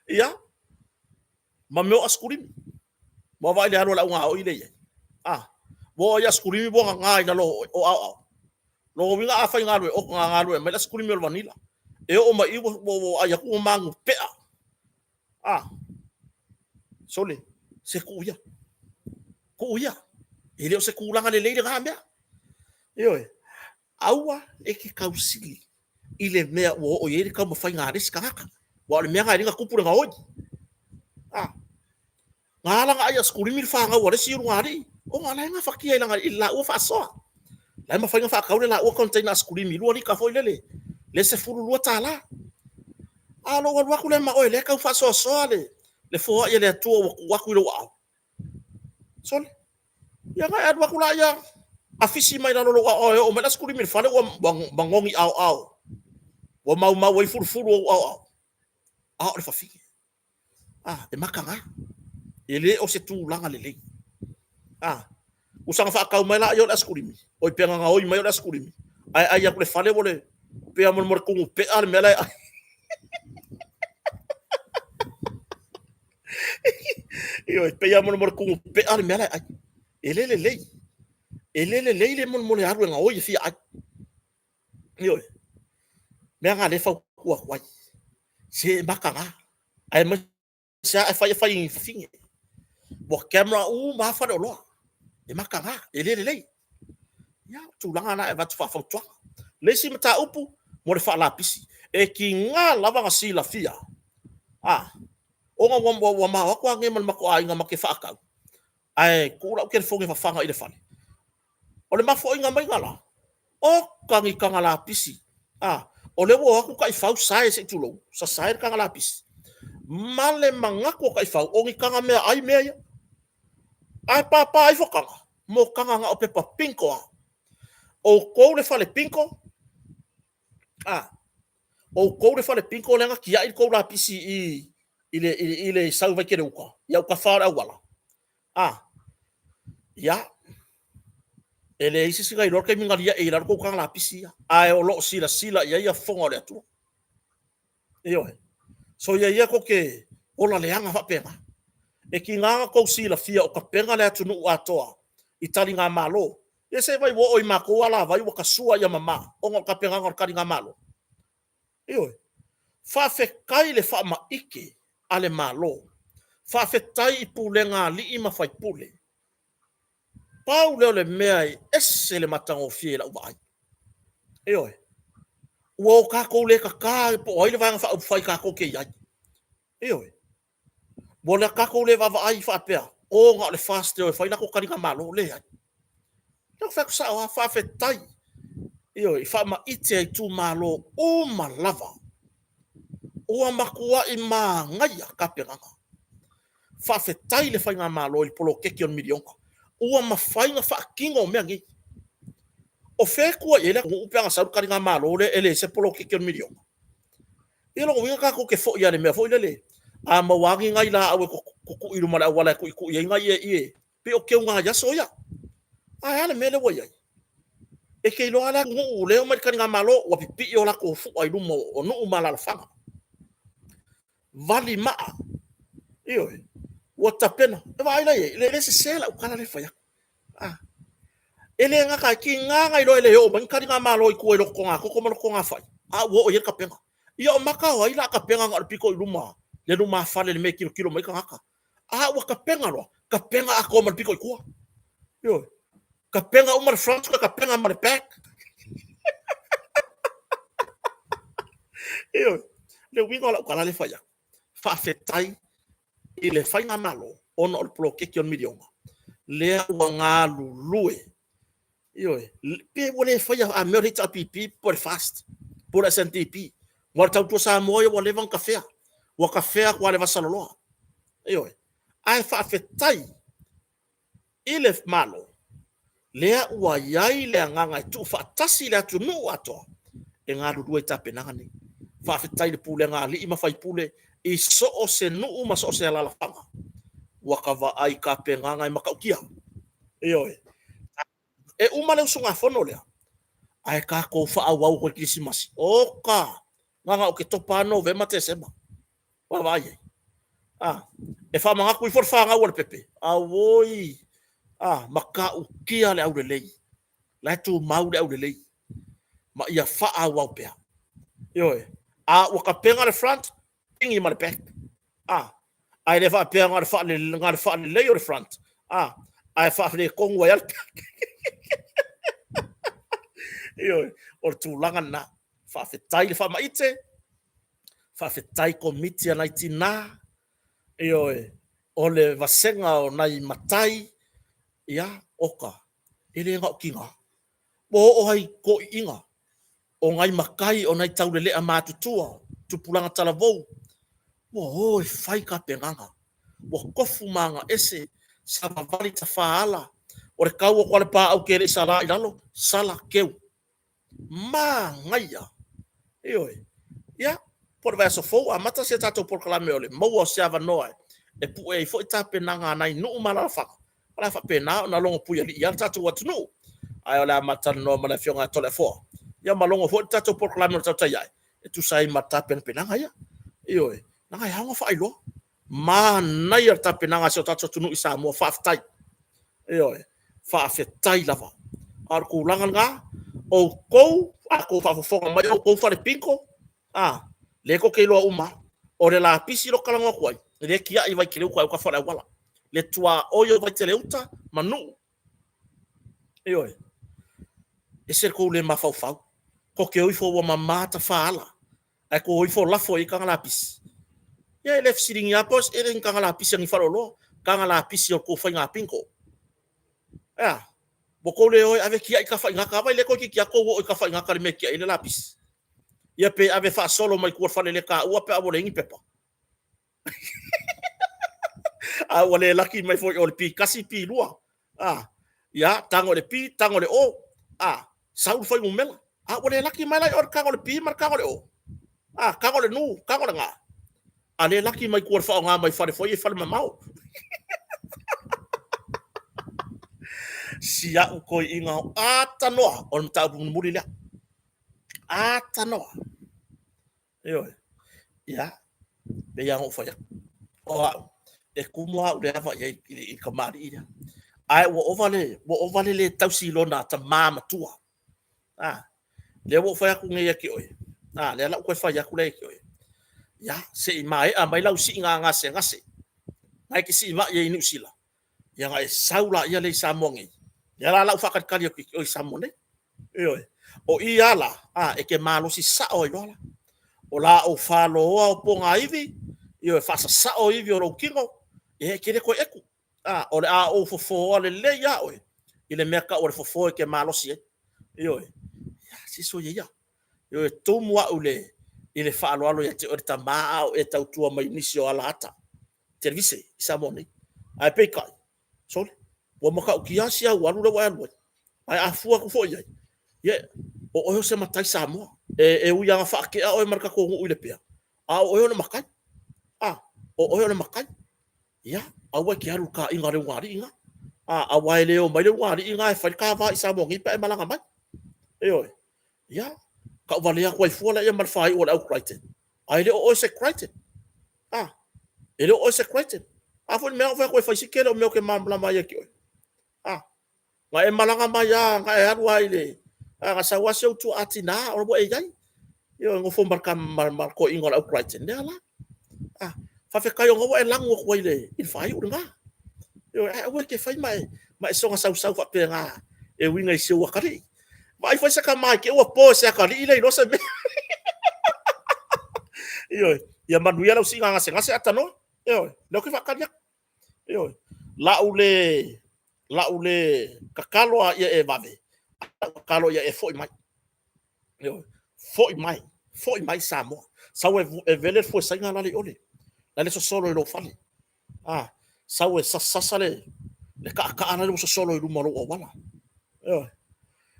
ia ma meu askurim ma vai le la nga o ile bo ya askurim bo nga ina lo lo winga afa nga lo o nga lo me askurim lo vanila o ma i bo aya ku mangu pe sole se kuya ile o se kulanga le le nga mea aua e ke kausili ile mea o ye ka mo fa nga ris kaka wa le mea nga kupure nga hoji ngala nga aya skurimi fa nga wala siru ngari o ngala nga fakia ila illa o fa so la ma fa nga fa ka le la o container skurimi lu ni ka fo le se furu lu tala lo wa ku le ma o le ka fa so le fo ya le tu wa ku lo wa sol ya nga ad wa ku la ya afisi mai la lo o me la skurimi fa le wa bangongi au wa mau wa furu au le fa fi e makanga ele o se tu langa lele usanga fa ka mai la yo la skurimi o pe nga o mai la skurimi ai ya ku le fale bole pe amor mor ku pe al mela yo pe amor mor ku pe al mela ele le mon aru nga o fi yo me nga le fa ku wa se makanga ai ma sa fa finge bo camera ma fa lo e makanga ele ya tu langa na va tu fa to le si mata upu mo le fa la pisi e ki nga lava nga si la fia o nga wa ma ko nge man mako ai nga make whaakau. Ai, kura o kere whongi whawhanga i le whale. O le mafo inga mai ngala. O kangi kanga la pisi. O le wo aku kai whau sae se tulo. Sa sae kanga la pisi. Male mangako kai whau. O ngi kanga mea ai mea ia. Ai papa ai whakanga. Mo kanga nga o pepa pinko a. O kou le whale pinko. O kou le whale pinko le nga kia i kou la pisi i le sau vai kere uka. Ia uka whara wala. Ia. Ele isi singa i lorka i mingaria e ilar kou kanga la pisi ia. Ai o lo sila ia whonga le atua. Iyo he. So ia koke ola leanga whapenga. E ki nganga kou sila fia o ka penga le atu nuu atoa. I tali ngā malo. Ia se vai wo oi mako ala vai waka sua ia mama. Onga ka penga ngā kari ngā malo. Iyo he. Whawhekai le wha ike ale malo. Whawhetai i pūlenga li i mawhai pule. Pau leo le mea i ese le matango fie la uai. Iyo he. Ua ka kou le kaka po oile vanga wha upwhai ka kou ke iai. Iyo he. Ua le ka kou le vava ai wha apea. O ngā le fast o e whai lako kari ngā malo le ai. Nau whaku sa o whawhetai. Iyo he. Wha ite ai tū malo o malava. Ua makua i mā ngaia ka penganga. Whawhetai le whai ngā malo i polo keki on milionka. Ua mawhai ngā whaakinga o mea ngi. O whekua i ele upeanga saru kari ngā malo le ele se polo keki on milionka. Ilo winga ka ko ke fo ia le mea fo ile. A mawangi ngai la awe kuku iru mala wala ku iku ia ngai e. Pe o ke unga ya soya. A ale mele wa ia. E ke lo ala ngu le o mai kari ngā malo wa pipi o la ko fu ai lumo o no mala la fanga. Vali maa. Iyo e. Wata pena. E wa ila e. Le se sela ukana le faya. Ele nga ka ki nga ngai lo ele o man kari ngā malo i kuwe lo konga. Koko malo konga fai. Wo o yer ka penga. Ia o maka o ila ka penga ngā piko i luma. Le luma fale le me kilo mai ka ngaka. Wa ka penga lo. Ka penga ako man piko i kua. Iyo e. Ka penga o mar France ka penga mar back. Iyo e. Le winga la ukana le faya. Whawhetai i le whainga malo ono o polo keki on milionga. Lea ua ngā lulue. Iyo e. Pe wale whaia a mea rita pipi po le fast. Po le SNTP. Wala tautua sa moia wa levang kafea. Wa kafea kwa le vasaloloa. Iyo e. Ai whawhetai i le malo. Lea ua iai lea nganga i tu whaatasi lea tu nuu atoa. E ngā lulue tapenanga ni. Whawhetai le pule ngā li i mawhai pule. I so o se nuu ma so o se alalafanga. Wakawa ai ka penganga i makaukia. Iyo e. E umale usunga fono lea. Ai ka ko wha awau koe krisimasi. Oka. Nganga o ke topa November December. Wawai e. E wha mga kui forwhanga ua le pepe. Awoi. Makaukia le au le lei. Lai tu mau le au le lei. Ma ia wha awau pea. Iyo e. Waka penga le front. Ingi ma le back. Ai le wha ngā wha le lei o le front. Ai wha le kongua ia le back. Iyo e. O le tūlanga na. Whawhetai le whamaite. Whawhetai komiti anai tina. Iyo e. O le vasenga o nai matai. Ia, oka. Ele ngā o kinga. O hai ko inga. O ngai makai o nai tau le lea mātutua. Tupulanga talavou. O whai ka penganga. O kofu manga ese. Sa mawali ta whaala. O re kau o kwa le pā au kere sa rā ilalo. Sala keu. Mā ngaia. Iyo e. Ia. Por vai so fo a mata se tato por kala meole. Mau o se ava noa. E pu e fo ita penanga nai nuu mala whaka. Ala wha pena na longo puia li. Ia tato watu nuu. Ai ole a mata no mana fionga tole fo. Ia malongo fo tato por kala meole tau taiai. E tu sai mata penanga ia. Iyo e. Nanga hanga wha ilo. Mā nai ar ta penanga se o tato tunu isa mua whaftai. Iyo e. Whafetai lava. Ar kulangan ngā. O kou. Ako whafofonga mai o kou whare pinko. Le ko ke loa uma. O le la pisi lo kalanga kuai. Le kia i vai kireu kuai o ka whare wala. Le tua oio vai te leuta. Manu. Iyo e. E ser kou le mawhau. Ko ke oifo wa mamata whaala. Ai ko oifo lafo i kanga la pisi. ia le fisiringi apos e ring kanga la pisi ngi farolo kanga la pisi o ko fa nga pinko ya boko le oi ave kia ka fa nga ka vai le ko ki ko o ka fa nga ka me kia ile la pisi ia pe ave fa solo mai ku fa le ka u pe abo le ngi pepa a wale laki mai fo o le pi kasi pi lua ya tango le pi tango le o sau foi un mela wale laki mai lai or kango le pi mar kango le o kango le nu kango le nga ale laki mai ku fa nga mai fa le foi e fa le mau sia u ko inga atanoa on tabu muri le atanoa yo ya be yang o fa ya o e kumwa le fa ya i kamari ya ai wo ovale le tausi lona ta mama tua le wo fa ku nge ki oi le la ko fa ya ku le ki oi ya se mai mai lau si nga se ngase ngai ki si ma ye ni usila ya ngai saula ya le samongi ya la lau fa ka kali ki oi samone oi o iala e ke malo si sa oi lola o la o fa lo o ponga ivi io fa sa o ivi o kingo e ke le ko eku o le o fofo le le ya oi ile meka o le fofo ke malo si io si so ya io to mua ule ile fa alo ya te o ta ma o e tau tua mai nisi o ala ata service samone ai pe kai so o maka o kia sia o alu le wa alu ai afua ku fo ya o se matai samo e u ya fa ke o marka ko u le pia o yo na makai o yo na makai ya awa ki alu ka inga le wari inga awa le o mai le wari inga fa ka va isa mo ngi pe malanga mai ya ka vale ya ko fu la ya mal fai o au crited ai le o se crited ele o se crited fo me fa ko fa si ke lo me ke mam la mai ki nga e malanga mai ya nga e alu ai le nga sa wa se tu atina o bo e jai yo ngo fo marka mal ko inga au crited ne ala fa fe kayo ngo e lango ko ile il fai u nga yo e ke fai mai so nga sau fa pe nga e winga i se wa kari vai foi saka mai ke o po se kari ile no se yo ya manuia lo singa nga se atano yo lo ke fa kari yo la ule kakalo ya e vave kakalo ya e foi mai yo foi mai samo sawe e vele foi sanga la le ole la le so solo lo fali sawe sasale le ka ana lo so solo lu malo o wala yo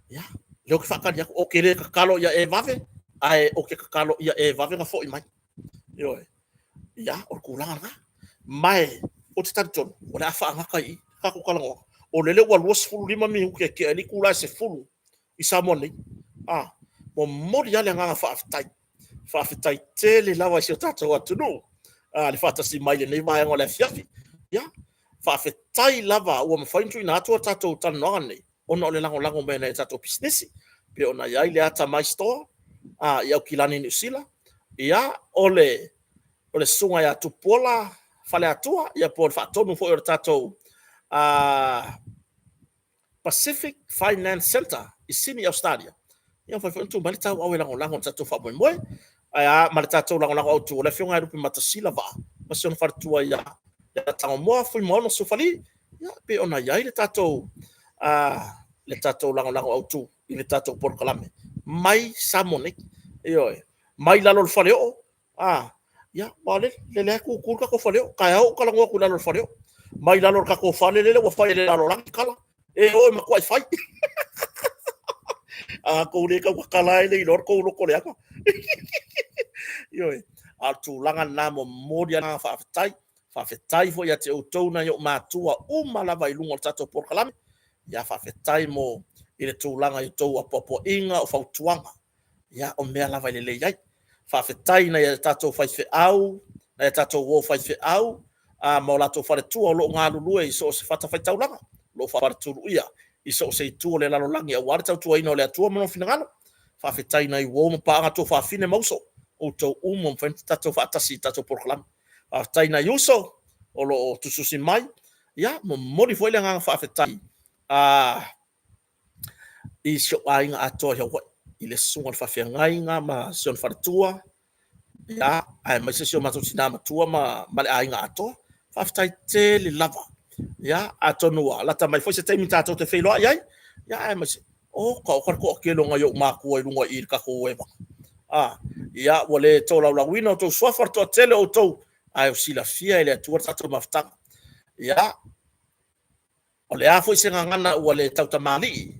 ya lo que fa ka o ke le kakalo ya e vave ai o ke kakalo ya e vave nga foi mai yo ya o kulanga mai o te tanton o la fa nga kai ka ko kala o le wa los fulu lima mi ke ni kula se fulu i samoni mo mori ya le nga fa fitai tele lava se tato wa tunu le fa tasi mai le mai ngola fiafi ya fa fitai lava o mo faintu na to tato tan no ne ono le lango me na tato business pe ona ya ile ata mai store ya kilani ni sila ya ole sunga ya tupola fale atua ya por fa tonu fo tato Pacific Finance Center isini Australia ia fa tu malita o lango tato fa mo malita to lango tu le fionga rupi matasila va masion fartua ya tango mo fu mo no sufali ya pe ona ya ile tato le tato lango autu ile tato por kalame mai samone yo mai la lol fale o ya vale le ku ka ko fale o ka o kala ngo ku la lol fale o mai la lol ka ko fale le wa fale la lol kala o ma ko fai ko le ka kala le lor ko lo ko le ka yo tu langa na mo modia na fa fetai fo ya te o tona yo matua mala vai lungo tato por kalame ya fa fetai mo ile tūlanga i tau apopo inga o fautuanga. Ya o mea lava ile le iai. Fa fetai na ia tatou faife au, na ia tatou wo faife au, ma o latou whare tua o lo ngā lulue i so o se whata whai taulanga. Lo whare turu ia, i so o se tua le lalo langi, a ware tau tua ina o le atua mano finangana. Fa fetai na i wo ma paanga tō whawhine mauso, o tau umo mwhente tatou whaatasi tatou porkalami. Fa fetai na i uso, o lo tususi mai, ya mo mori foi le ngā whaafetai. I sio ainga atoa hea wai. I le sunga whawhia ngainga ma sion wharetua. ya ai mai se ma tina matua ma le ainga ato faafetai tele lava ya atonua lata mai foi se taimi tatou te feiloa ai ya ai mai se o ko ke longa yo ma ko lunga I ka ko eva ya wale to la wino to sofa to tele o to ai sila fia ile tu tatou mafta ya ole a foi se ngana wale tauta mali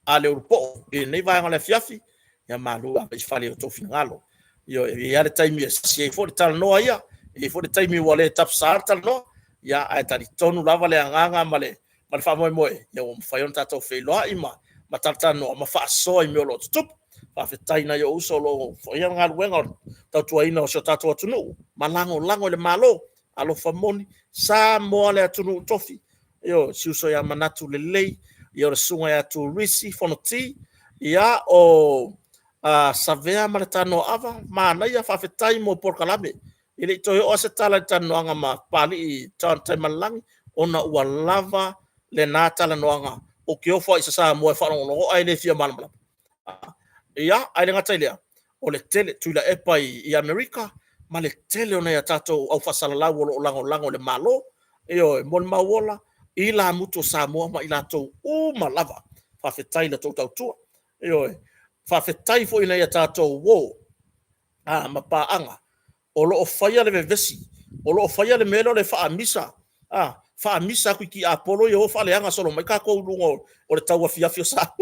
ale urpo e nei vai ngale fiafi ya malu a fale to finalo yo ya le taimi se fo tal no ya e fo le taimi wale tap sar tal no ya ai tali tonu lava le nganga male fa mo ya o fayon tatou feiloa ima matarta no ma fa so I me lo tup fa fe taina yo uso lo fo ya ngal wenga tatu ina o tatou tunu malango le malo alo famoni sa mo le tunu tofi yo siuso ya manatu le lei yo le sunga ya tu risi fonoti ya o savea maletano ava mana ya fa fe tai mo por kalame ile to o se tala tano anga ma pali tan tai malang ona ua lava le nata la noanga o ke o fa isa sa mo fa no ai le fia malama ya ai ngata ile o le tele tu la epa I America ma le tele ona ya tato au fa sala la wo lango le malo yo mon mawola ila muto Samoa ma ila to o malava fa fe tai la to tu yo fa fe tai fo ina ya tato wo ma pa anga o lo faya le vesi o lo faya le melo le fa misa fa misa ku ki apolo yo fa le anga solo mai ka ko lungo o le tawa fia sa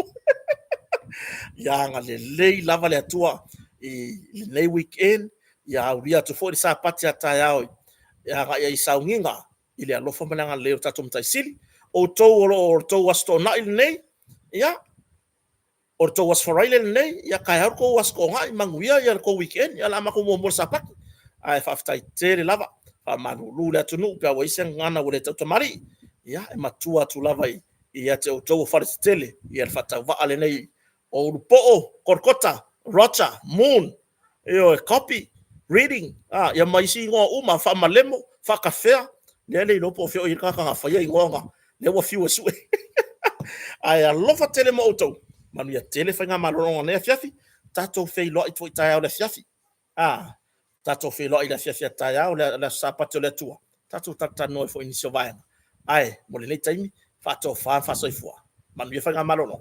ya nga le lava le atua I le weekend ya ria to for sa pati ata ya ya isaunga ile alofa malanga le tato mtaisili o to was to na il nei ya o to was for ile nei ya ka har ko was ko ngai manguia ya ko weekend ya la ma ko mo sapat ai fa ftai tere lava fa manu lula tunu pe wa isen ngana wole tato mari ya e matua tu lava ya te o to for stele ya fata va ale nei o po korkota rocha moon yo copy reading ya mai si ngo uma fa malemo fa kafea le lo po fio I ka fa ya ngonga le wa fiu su ai a lofa tele mo to manu ya tele fa nga malonga ne fiafi tato fe lo I foi ta le fiafi tato fe lo I la fiafi ta ya la sapato le tua tato tata no fo inisio vai ai mo le taimi fa to fa so ifua manu ya fa nga malonga